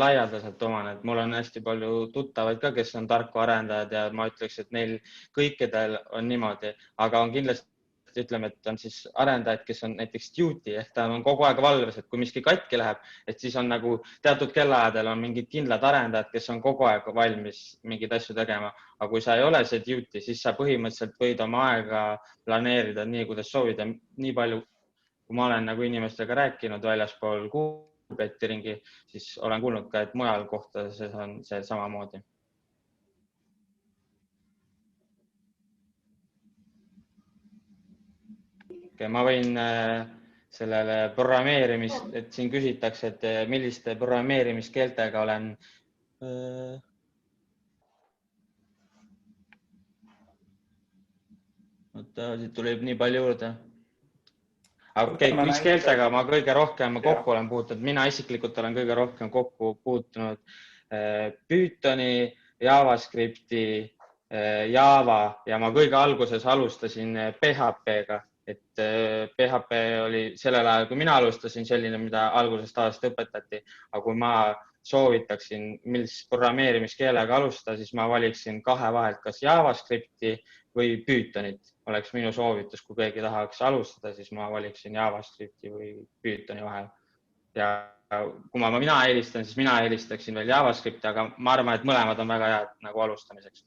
laialdaselt omane, et mul on hästi palju tuttavaid ka, kes on tarkvaraarendajad ja ma ütleks, et neil kõikidel on niimoodi, aga on kindlasti, ütleme, et on siis arendajad, kes on näiteks duty ehk ta on kogu aeg valves, et kui miski katki läheb, et siis on nagu teatud kellaajadel on mingid kindlad arendajad, kes on kogu aeg valmis mingeid asju tegema. Aga kui sa ei ole see duty, siis sa põhimõtteliselt võid oma aega planeerida nii, kuidas soovid ja nii palju, kui ma olen nagu inimestega rääkinud väljaspool Poolbeti ringi, siis olen kuulnud ka, et mujal kohtades on see samamoodi. Ma võin sellele et siin küsitakse, et milliste programmeerimiskeeltega olen. Siit tuleb nii palju juurde. Aga mis keeltega ma kõige rohkem kokku olen puutunud? Mina isiklikult olen kõige rohkem kokku puutunud Pythoni, JavaScripti, Java ja ma kõige alguses alustasin PHP-ga. Et PHP oli sellel ajal, kui mina alustasin selline, mida algusest aastast õpetati, aga kui ma soovitaksin, millist programmeerimiskeelega alustada, siis ma valiksin kahe vahelt, kas JavaScripti või Pythonit oleks minu soovitus. Kui keegi tahaks alustada, siis ma valiksin JavaScripti või Pythoni vahel. Ja kui mina eelistan, siis mina eelistaksin veel JavaScripti, aga ma arvan, et mõlemad on väga head nagu alustamiseks.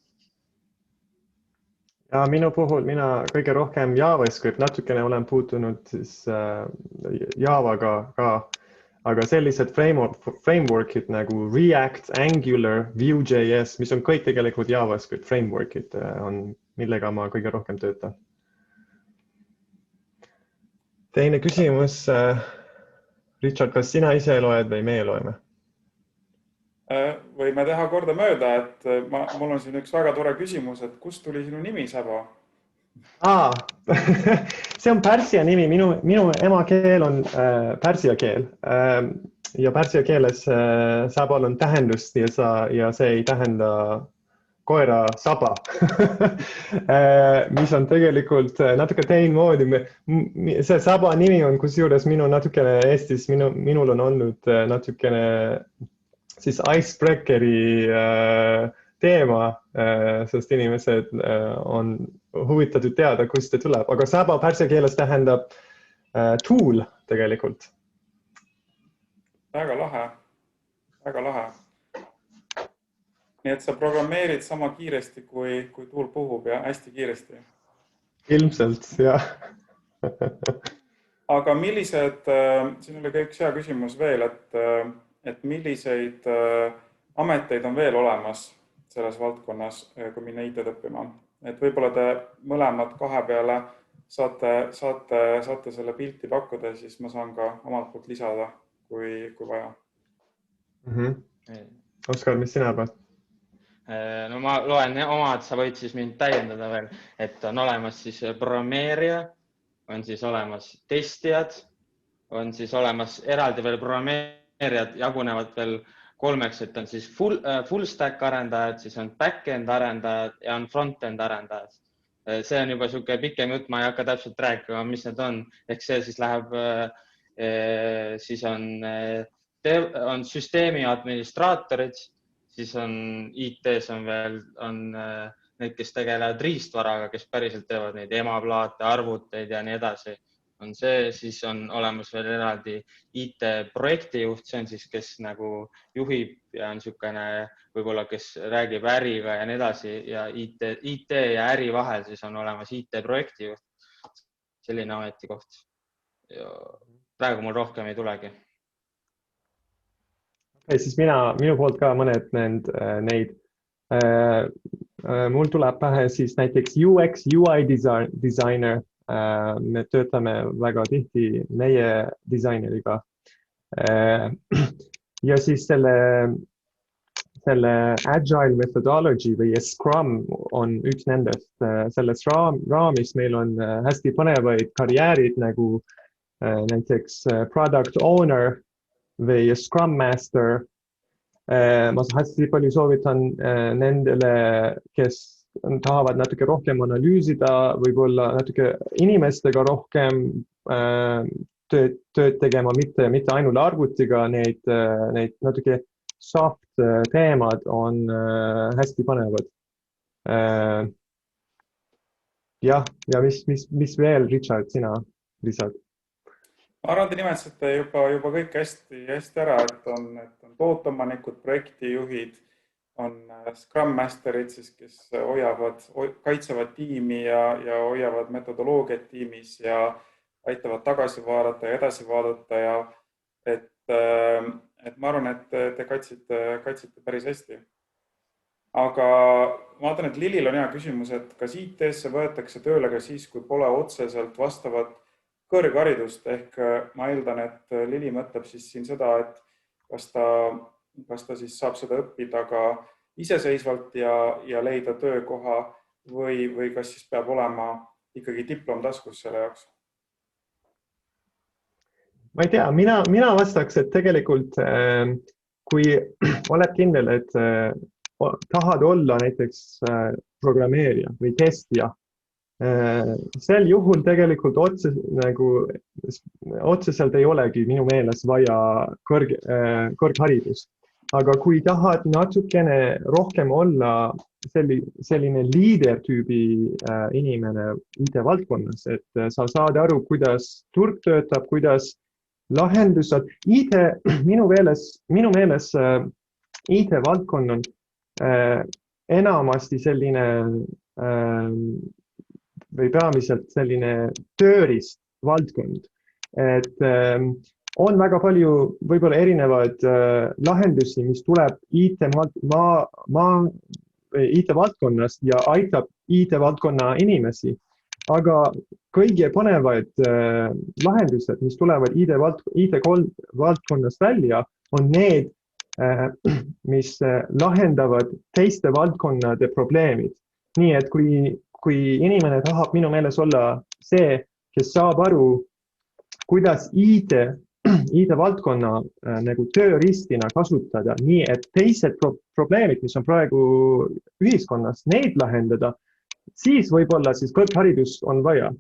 Ja minu puhul mina kõige rohkem JavaScript, natukene olen puutunud siis Javaga ka, aga sellised frameworkid nagu React, Angular, Vue.js, mis on kõik tegelikult JavaScript frameworkid, on, millega ma kõige rohkem töötan. Teine küsimus, Richard, kas sina ise loed või meie loeme? Võime teha korda mööda, et mul on siin üks väga tore küsimus, et kust tuli sinu nimi Saba? See on pärsia nimi, minu emakeel on pärsia keel ja pärsia keeles Sabal on tähendust ja see ei tähenda koera Saba, mis on tegelikult natuke teistmoodi. See Saba nimi on kusjuures natukene Eestis, minul on olnud natukene siis icebreakeri teema, sest inimesed on huvitatud teada, kust see tuleb. Aga Saba pärsia keeles tähendab tool tegelikult. Väga lahe, väga lahe. Nii et sa programmeerid sama kiiresti, kui tuul puhub ja hästi kiiresti. Ilmselt, jah. Aga millised, siin oli ka üks hea küsimus veel, et milliseid ameteid on veel olemas selles valdkonnas, kui minna IT-d õppima. Et võib-olla te mõlemad kahe peale saate selle pilti pakkuda, siis ma saan ka omalt poolt lisada, kui vaja. Oskar, mis sina arvad? No ma loen omad, sa võid siis mind täiendada veel, et on olemas siis programmeerija, on siis olemas testijad, on siis olemas eraldi veel programmeerijad jagunevad veel kolmeks, et on siis full stack arendajad, siis on back-end arendajad ja on front-end arendajad. See on juba siuke pikem jutt, ma ei hakka täpselt rääkima, mis need on. Ehk see siis läheb, siis on süsteemi administraatorid, siis on IT-s on veel, on need, kes tegelevad riistvaraga, kes päriselt teevad neid emaplaate, arvuteid ja nii edasi. On see, siis on olemas veel eraldi IT-projektijuht, see on siis, kes nagu juhib ja on niisugune võib-olla, kes räägib äriga ja nii edasi ja IT ja äri vahel siis on olemas IT-projektijuht, selline ametikoht. Praegu mul rohkem ei tulegi. Siis minu poolt ka mõned neid. Mul tuleb pähe siis näiteks UX, UI designer. Me töötame väga tihti meie disaineriga. Ja siis selle selle agile methodology või Scrum on üks nendest. Selles raamis meil on hästi põnevaid karjäärid nagu näiteks product owner või Scrum Master. Ma hästi palju soovitan nendele, kes tahavad natuke rohkem analüüsida, võib-olla natuke inimestega rohkem tööd tegema, mitte ainult arvutiga, neid natuke soft teemad on hästi põnevad. Ja mis veel, Richard, sina lisad? Ma arvan, te nimetasite juba kõik hästi ära, et on tooteomanikud, projektijuhid, on Scrum Masterid, siis, kes kaitsevad tiimi ja hoiavad metodoloogiat tiimis ja aitavad tagasi vaadata ja edasi vaadata ja et ma arvan, et te kaitsite päris hästi. Aga ma vaatan, et Lilil on hea küsimus, et kas IT-sse võetakse tööle ka siis, kui pole otseselt vastavat kõrgharidust, ehk ma eeldan, et Lili mõtleb siis siin seda, et kas ta siis saab seda õppida ka iseseisvalt ja leida töökoha või kas siis peab olema ikkagi diplom taskus selle jaoks? Ma ei tea, mina vastaks, et tegelikult kui oled kindel, et tahad olla näiteks programmeerija või testija, sel juhul tegelikult otseselt ei olegi minu meelest vaja kõrgharidust. Aga kui tahad natukene rohkem olla selline liider-tüübi inimene IT-valdkonnas, et sa saad aru, kuidas turg töötab, kuidas lahendused. Minu meeles IT-valdkond on enamasti selline või peamiselt selline tööriist valdkond. Et on väga palju võib-olla erinevaid lahendusi, mis tuleb IT-valdkonnast ja aitab IT-valdkonna inimesi. Aga kõige põnevaid lahendused, mis tulevad IT-valdkonnast välja, on need, mis lahendavad teiste valdkonnade probleemid. Nii et kui inimene tahab minu meeles olla see, kes saab aru, kuidas IT-valdkonna nagu tööriistina kasutada, nii et teised probleemid, mis on praegu ühiskonnas, neid lahendada, siis võib-olla siis kõrgharidus on vaja.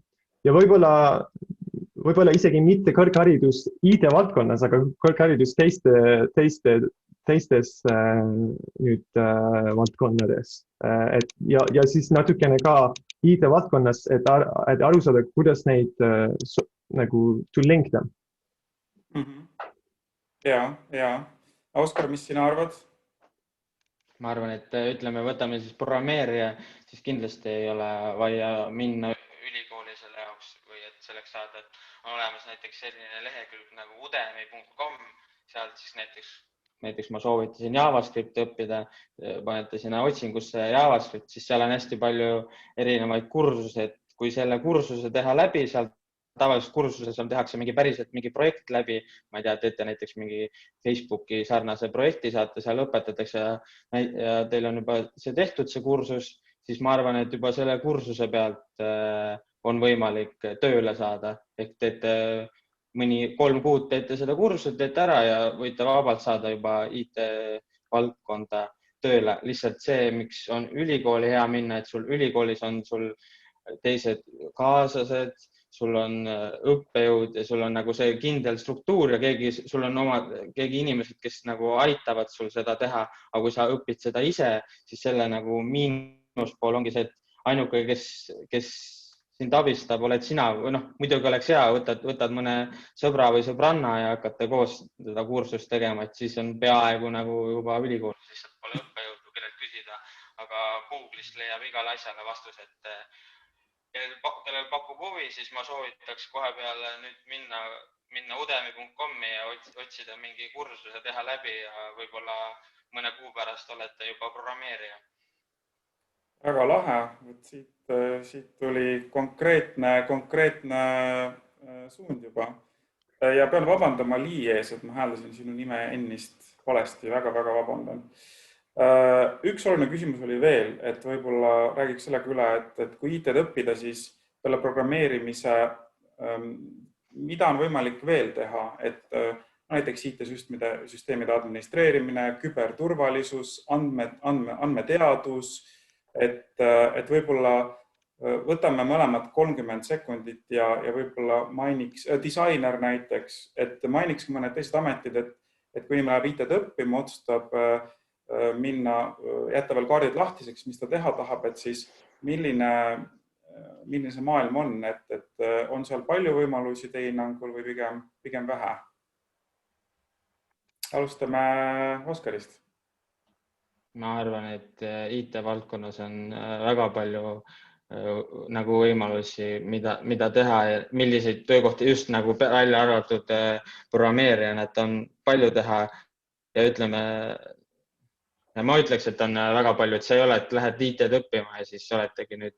Ja võib-olla isegi mitte kõrgharidus IT-valdkonnas, aga kõrgharidus teistes valdkonnades. Ja siis natukene ka IT-valdkonnas, et aru saada, kuidas neid nagu to link them. Ja. Oskar, mis sina arvad? Ma arvan, et ütleme, võtame siis programmeerija, siis kindlasti ei ole vaja minna ülikooli selle jaoks või et selleks saada, et on olemas näiteks selline lehekülg nagu udemy.com, sealt siis näiteks ma soovitasin JavaScript õppida, panete sinna otsingusse JavaScript, siis seal on hästi palju erinevaid kursuseid, kui selle kursuse teha läbi, sealt tavaliselt kursuses tehakse päriselt mingi projekt läbi, ma ei tea, teete näiteks mingi Facebooki sarnase projekti, saate seal õpetatakse ja teil on juba see tehtud, see kursus, siis ma arvan, et juba selle kursuse pealt on võimalik tööle saada. Ehk teete 3 kuud teete seda kursust, teete ära ja võite vabalt saada juba IT-valdkonda tööle. Lihtsalt see, miks on ülikooli hea minna, et sul ülikoolis on sul teised kaaslased, sul on õppejõud ja sul on nagu see kindel struktuur ja sul on keegi inimesed, kes nagu aitavad sul seda teha. Aga kui sa õpid seda ise, siis selle nagu miinuspool ongi see, et ainuke, kes sind abistab, oled sina. Muidugi oleks hea, võtad mõne sõbra või sõbranna ja hakkate koos seda kursust tegema, et siis on peaaegu nagu juba ülikoolis, lihtsalt pole õppejõudu, kellelt küsida. Aga Google'ist leiab igale asjale vastus, et kellel pakub huvi, siis ma soovitaks kohe peale nüüd minna udemy.com-i ja otsida mingi kursus ja teha läbi ja võib-olla mõne kuu pärast olete juba programmeerija. Väga lahe, siit tuli konkreetne suund juba. Ja pean vabandama Lii ees, et ma hääldasin sinu nime ennist valesti, väga-väga vabandan. Üks oluline küsimus oli veel, et võib-olla räägiks sellega üle, et kui IT-d õppida, siis peale programmeerimise, mida on võimalik veel teha, et näiteks IT-süsteemide administreerimine, küberturvalisus, andmeteadus, et võib-olla võtame mõlemad 30 sekundit ja võib-olla mainiks disainer näiteks, et mainiks mõned teised ametid, et kui inimene läheb IT-d õppima, otsustab minna, jätta veel kaardid lahtiseks, mis ta teha tahab, et siis milline see maailm on, et on seal palju võimalusi teie hinnangul või pigem vähe? Alustame Oskarist. Ma arvan, et IT-valdkonnas on väga palju nagu võimalusi, mida teha ja milliseid töökohti just nagu välja arvatud programmeerijana, et on palju teha ja ütleme, ma ütleks, et on väga palju, et see ei ole, et lähed IT-d õppima ja siis oletegi nüüd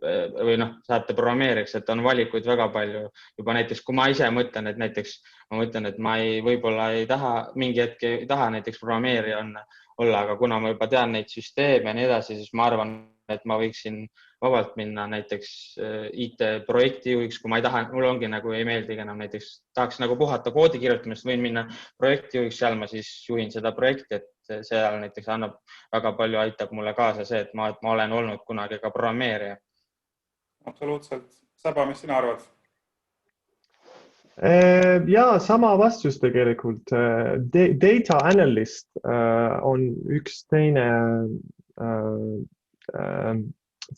või saate programmeeriks, et on valikuid väga palju. Juba näiteks, kui ma ise mõtlen, et näiteks ma mõtlen, et ma võib-olla ei taha, mingi hetk ei taha näiteks programmeerija olla, aga kuna ma juba tean neid süsteeme ja nii edasi, siis ma arvan, et ma võiksin vabalt minna näiteks IT-projekti juhiks, kui ma ei taha, mul ongi nagu ei meeldi enam näiteks, tahaks nagu puhata koodi kirjutamist, võin minna projekti juhiks, seal ma siis juhin seda projekti, et seal näiteks annab väga palju, aitab mulle kaasa see, et ma olen olnud kunagi ka programmeerija. Absoluutselt. Saba, mis sina arvad? Ja, sama vastus tegelikult. Data analyst on üks teine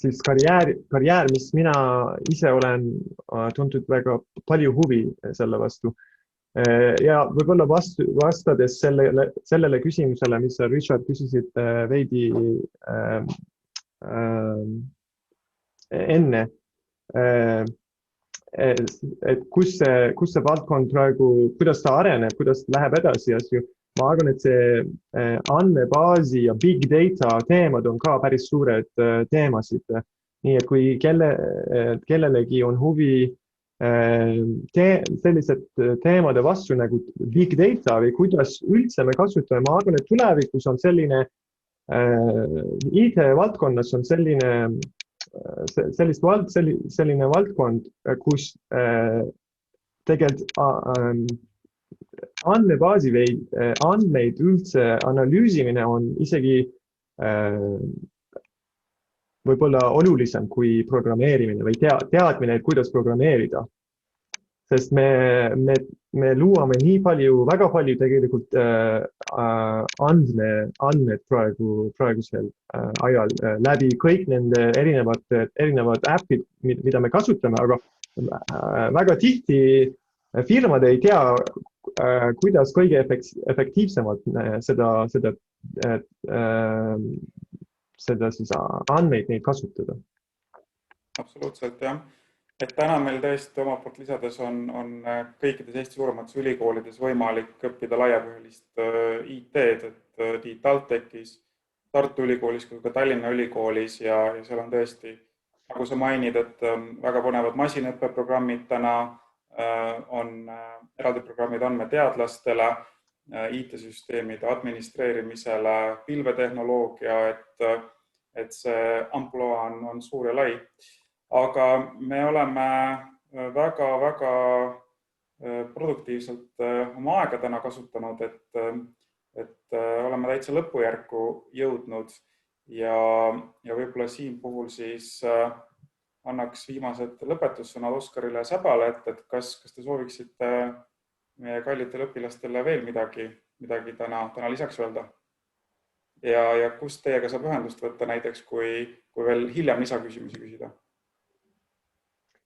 siis karjäär, mis mina ise olen tuntud väga palju huvi selle vastu. Ja võib-olla vastades sellele küsimusele, mis Richard küsisid veidi enne, et kus see valdkond praegu, kuidas ta areneb, kuidas läheb edasi asju. Ma arvan, et see andmebaasi ja big data teemad on ka päris suured teemasid. Nii et kui kellelegi on huvi sellised teemade vastu nagu big data või kuidas üldse me kasutame, ma arvan, et tulevikus on selline IT-valdkonnas on selline valdkond, kus tegelikult andmebaasi või andmeid üldse analüüsimine on isegi võib-olla olulisem kui programmeerimine või teadmine, kuidas programmeerida. Sest me luuame nii palju, väga palju tegelikult andmed praegusel ajal läbi kõik nende erinevad äpid, mida me kasutame, aga väga tihti firmad ei tea, kuidas kõige efektiivsemalt seda siis andmeid neid kasutada. Absoluutselt, jah. Et täna meil tõesti oma poolt lisades on kõikides Eesti suuremates ülikoolides võimalik õppida laiapõhjalist IT-d, et Digitaltechis, Tartu Ülikoolis kui ka Tallinna Ülikoolis ja seal on tõesti, nagu sa mainid, et väga põnevad masinõppeprogrammid täna, on eraldi programmid andmeteadlastele, IT-süsteemide administreerimisele, pilvetehnoloogia, et see amploa on suur ja lai. Aga me oleme väga produktiivselt oma aega täna kasutanud, et oleme täitsa lõpujärku jõudnud ja võib-olla siin puhul siis annaks viimased lõpetussõnad Oskarile ja Sabale, et kas te sooviksite meie kallitele õpilastele veel midagi täna lisaks öelda? Ja kust teiega saab ühendust võtta näiteks, kui veel hiljem lisaküsimusi küsida?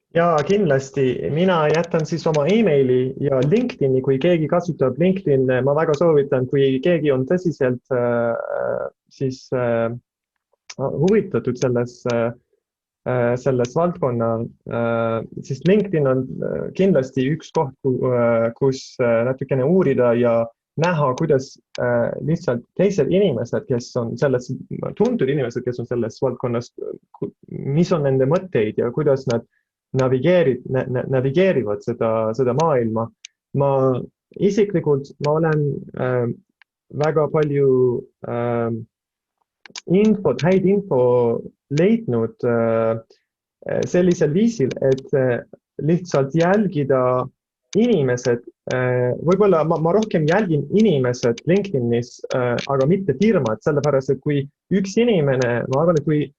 Ja kindlasti, mina jätan siis oma emaili ja LinkedIni, kui keegi kasutab LinkedIn, ma väga soovitan, kui keegi on tõsiselt siis huvitatud selles valdkonna, siis LinkedIn on kindlasti üks koht, kus natukene uurida ja näha, kuidas lihtsalt teised inimesed, kes on tuntud inimesed, kes on selles valdkonnas, mis on nende mõtteid ja kuidas nad navigeerivad seda maailma. Ma isiklikult olen väga palju häid info leidnud sellisel viisil, et lihtsalt jälgida inimesed, võib-olla ma rohkem jälgin inimesed LinkedInis, aga mitte firmad, sellepärast, et kui üks inimene, ma arvan, et kui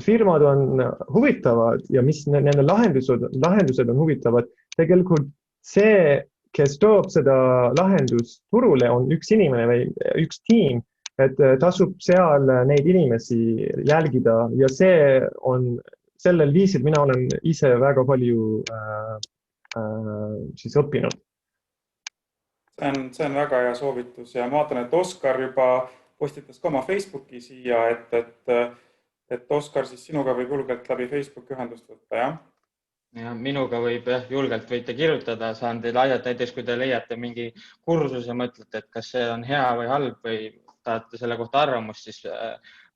firmad on huvitavad ja mis nende lahendused on huvitavad, tegelikult see, kes toob seda lahendust turule, on üks inimene või üks tiim, et tasub seal neid inimesi jälgida ja see on sellel viisil, mina olen ise väga palju siis õppinud. See on väga hea soovitus ja ma vaatan, et Oskar juba postitas ka oma Facebooki siia, et Oskar siis sinuga võib julgelt läbi Facebooki ühendust võtta, jah? Ja minuga võib julgelt võite kirjutada, saan teid aidata näiteks, kui te leiate mingi kursus ja mõtlete, et kas see on hea või halb või tahate selle kohta arvamust, siis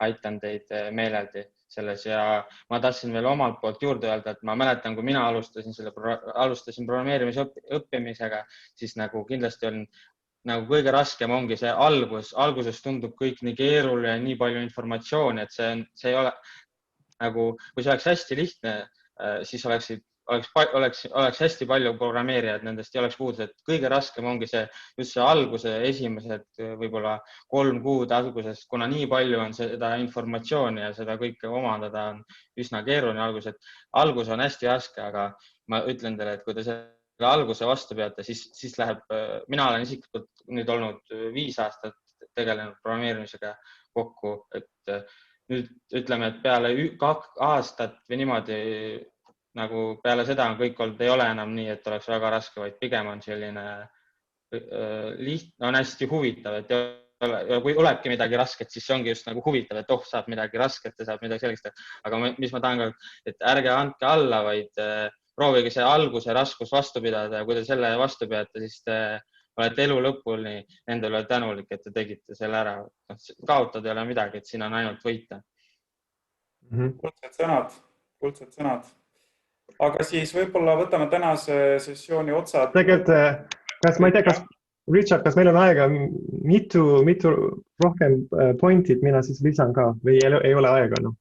aitan teid meeleldi selles ja ma tahtsin veel omalt poolt juurde öelda, et ma mäletan, kui mina alustasin programmeerimise õppimisega, siis nagu kindlasti on nagu kõige raskem ongi see alguses tundub kõik nii keeruline ja nii palju informatsiooni, et see ei ole nagu, kui see oleks hästi lihtne, siis oleks hästi palju programmeerijaid, nendest ei oleks puudus, et kõige raskem ongi just see alguse esimesed võib-olla 3 kuud alguses, kuna nii palju on seda informatsiooni ja seda kõike omandada on üsna keeruline algus on hästi raske, aga ma ütlen teile, et kui te selle alguse vastu peate, siis läheb, mina olen isiklikult nüüd olnud 5 aastat tegelenud programmeerimisega kokku, et nüüd ütleme, et peale 2 aastat või niimoodi nagu peale seda on kõik olnud, ei ole enam nii, et oleks väga raske, vaid pigem on selline on hästi huvitav, et kui olebki midagi rasket, siis see ongi just nagu huvitav, et saab midagi rasket ja saab midagi sellist. Aga mis ma tahan ka, et ärge andke alla, vaid proovige see alguse raskus vastu pidada ja kui te selle vastu peate, siis te olete elu lõpuni endale tänulik, et te tegite selle ära. Kaotada ei ole midagi, et siin on ainult võita. Kuldsed sõnad. Aga siis võib-olla võtame tänase sessiooni otsad. Tegelikult, ma ei tea, Richard, kas meil on aega mitu rohkem pointid, mina siis lisan ka või ei ole aega? No?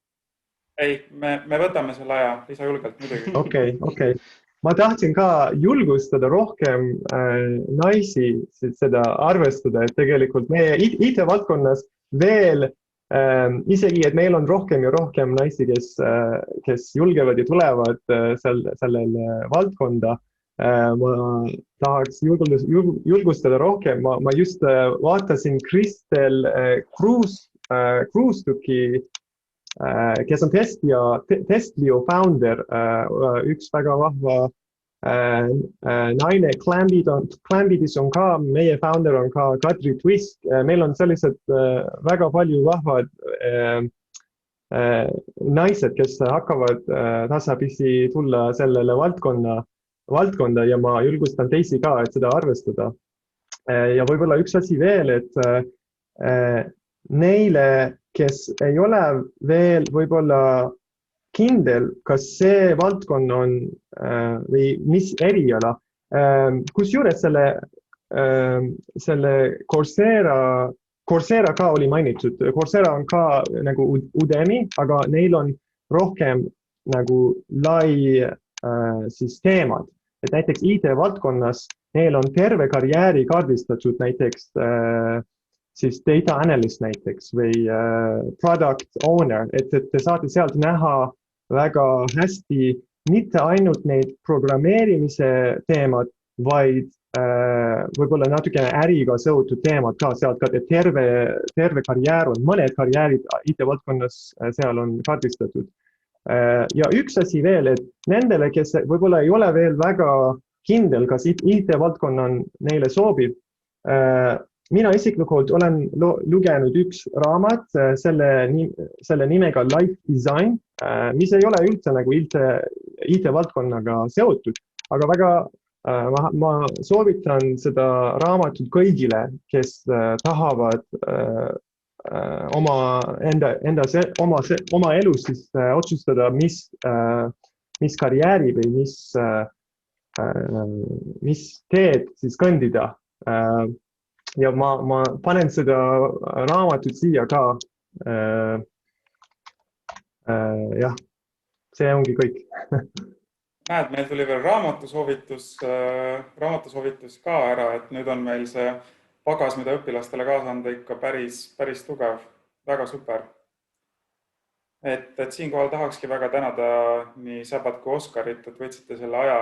Ei, me võtame selle aja, lisa julgelt muidugi. Okei. Ma tahtsin ka julgustada rohkem naisi seda arvestada, et tegelikult meie IT-valdkonnas veel isegi, et meil on rohkem ja rohkem naisi, kes julgevad ja tulevad sellele valdkonda. Ma tahaks julgustada rohkem. Ma just vaatasin Kristel Kruustuki, kes on Testlio founder, üks väga vahva naine. Clambidis on ka, meie founder on ka Kadri Twisk. Meil on sellised väga palju vahvad naised, kes hakkavad tasapisi tulla sellele valdkonda ja ma julgustan teisi ka, et seda arvestada. Ja võib-olla üks asi veel, et neile, kes ei ole veel võib-olla kindel, kas see valdkond on või mis eriala. Kusjuures selle Coursera ka oli mainitud. Coursera on ka nagu Udemy, aga neil on rohkem nagu lai siis teemad. Et näiteks IT-valdkonnas neil on terve karjääri kaardistatud näiteks siis data analyst näiteks või product owner, et te saate sealt näha väga hästi mitte ainult neid programmeerimise teemad, vaid võib-olla natukene äriga seotud teemad ka sealt ka, et terve karjäär on, mõned karjäärid IT-valdkonnas seal on kaardistatud. Ja üks asi veel, et nendele, kes võib-olla ei ole veel väga kindel, kas IT-valdkonna neile sobib, mina isiklikult olen lugenud üks raamat selle nimega Life Design, mis ei ole üldse nagu IT-valdkonnaga seotud, aga väga ma soovitan seda raamatut kõigile, kes tahavad oma elus siis otsustada, mis karjääri või mis teed siis kõndida. Ja ma panen seda raamatut siia ka jah, see ongi kõik. Näed, meil tuli veel raamatusoovitus ka ära, et nüüd on meil see pagas, mida õpilastele kaasa anda ikka päris tugev. Väga super. Et siinkohal tahakski väga tänada nii Säbat kui Oskarit, et võtsite selle aja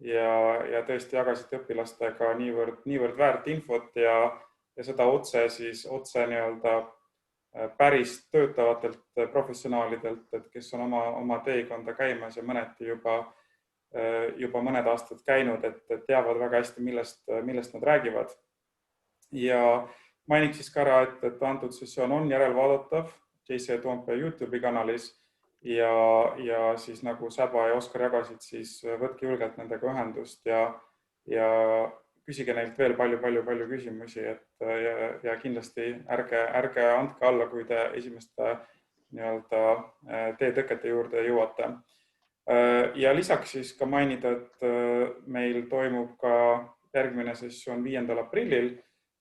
ja tõesti jagasite õpilastega niivõrd väärt infot ja seda otse nii-öelda päris töötavatelt professionaalidelt, et kes on oma teekonda käimas ja mõneti juba mõned aastad käinud, et teavad väga hästi, millest nad räägivad. Ja mainiks siis ka ära, et antud sessioon on järelvaadatav JC Toompea YouTube'i kanalis ja siis nagu Säba ja Oskar jagasid, siis võtke julgelt nendega ühendust ja küsige neilt veel palju küsimusi, ja kindlasti ärge andke alla, kui te esimeste nii-öelda teetõkete juurde jõuate. Ja lisaks siis ka mainida, et meil toimub ka järgmine sessioon 5. aprillil,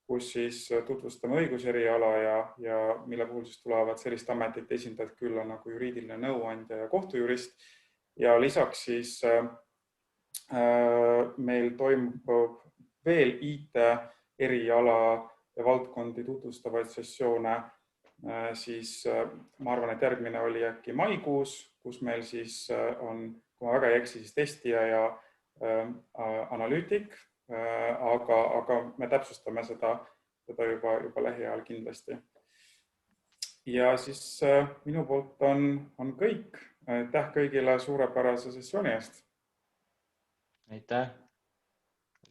kus siis tutvustame õiguseriala ja mille puhul siis tulevad sellist ametite esindajad külla nagu juriidiline nõuandja ja kohtujurist. Ja lisaks siis meil toimub veel IT eriala ja valdkondi tutvustavaid sessioone. Siis ma arvan, et järgmine oli äkki maikuus, kus meil siis on, kui ma väga ei eksi, siis testija ja analüütik, aga me täpsustame seda juba lähiajal kindlasti. Ja siis minu poolt on kõik. Aitäh kõigile suurepärase sessiooni eest. Aitäh.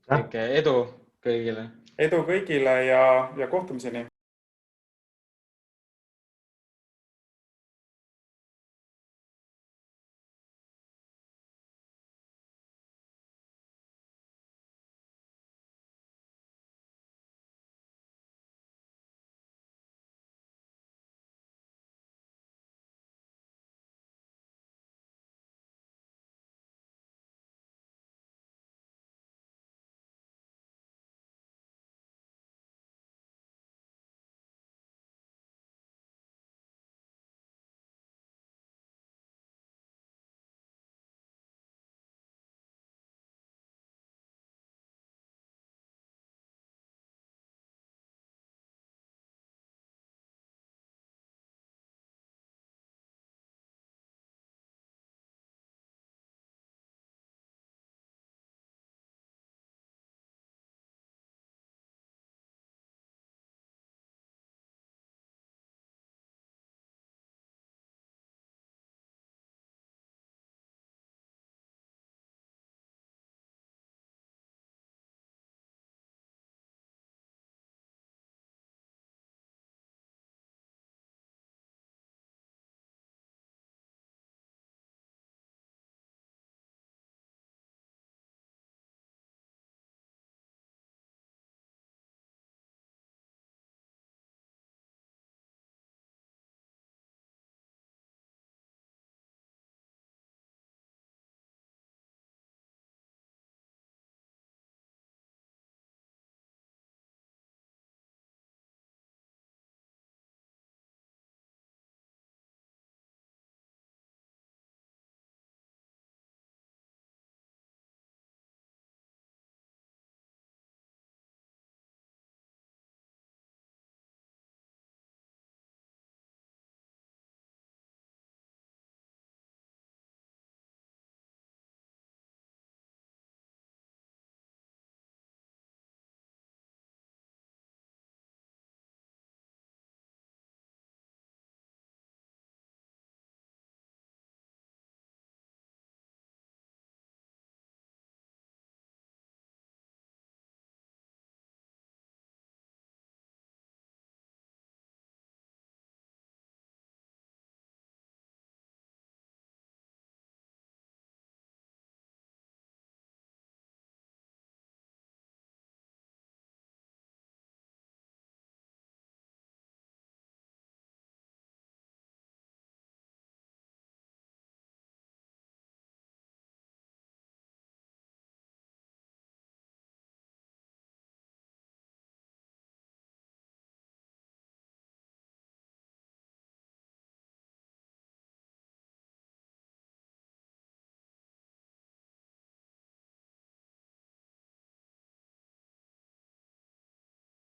Kõike edu kõigile. Edu kõigile ja kohtumiseni.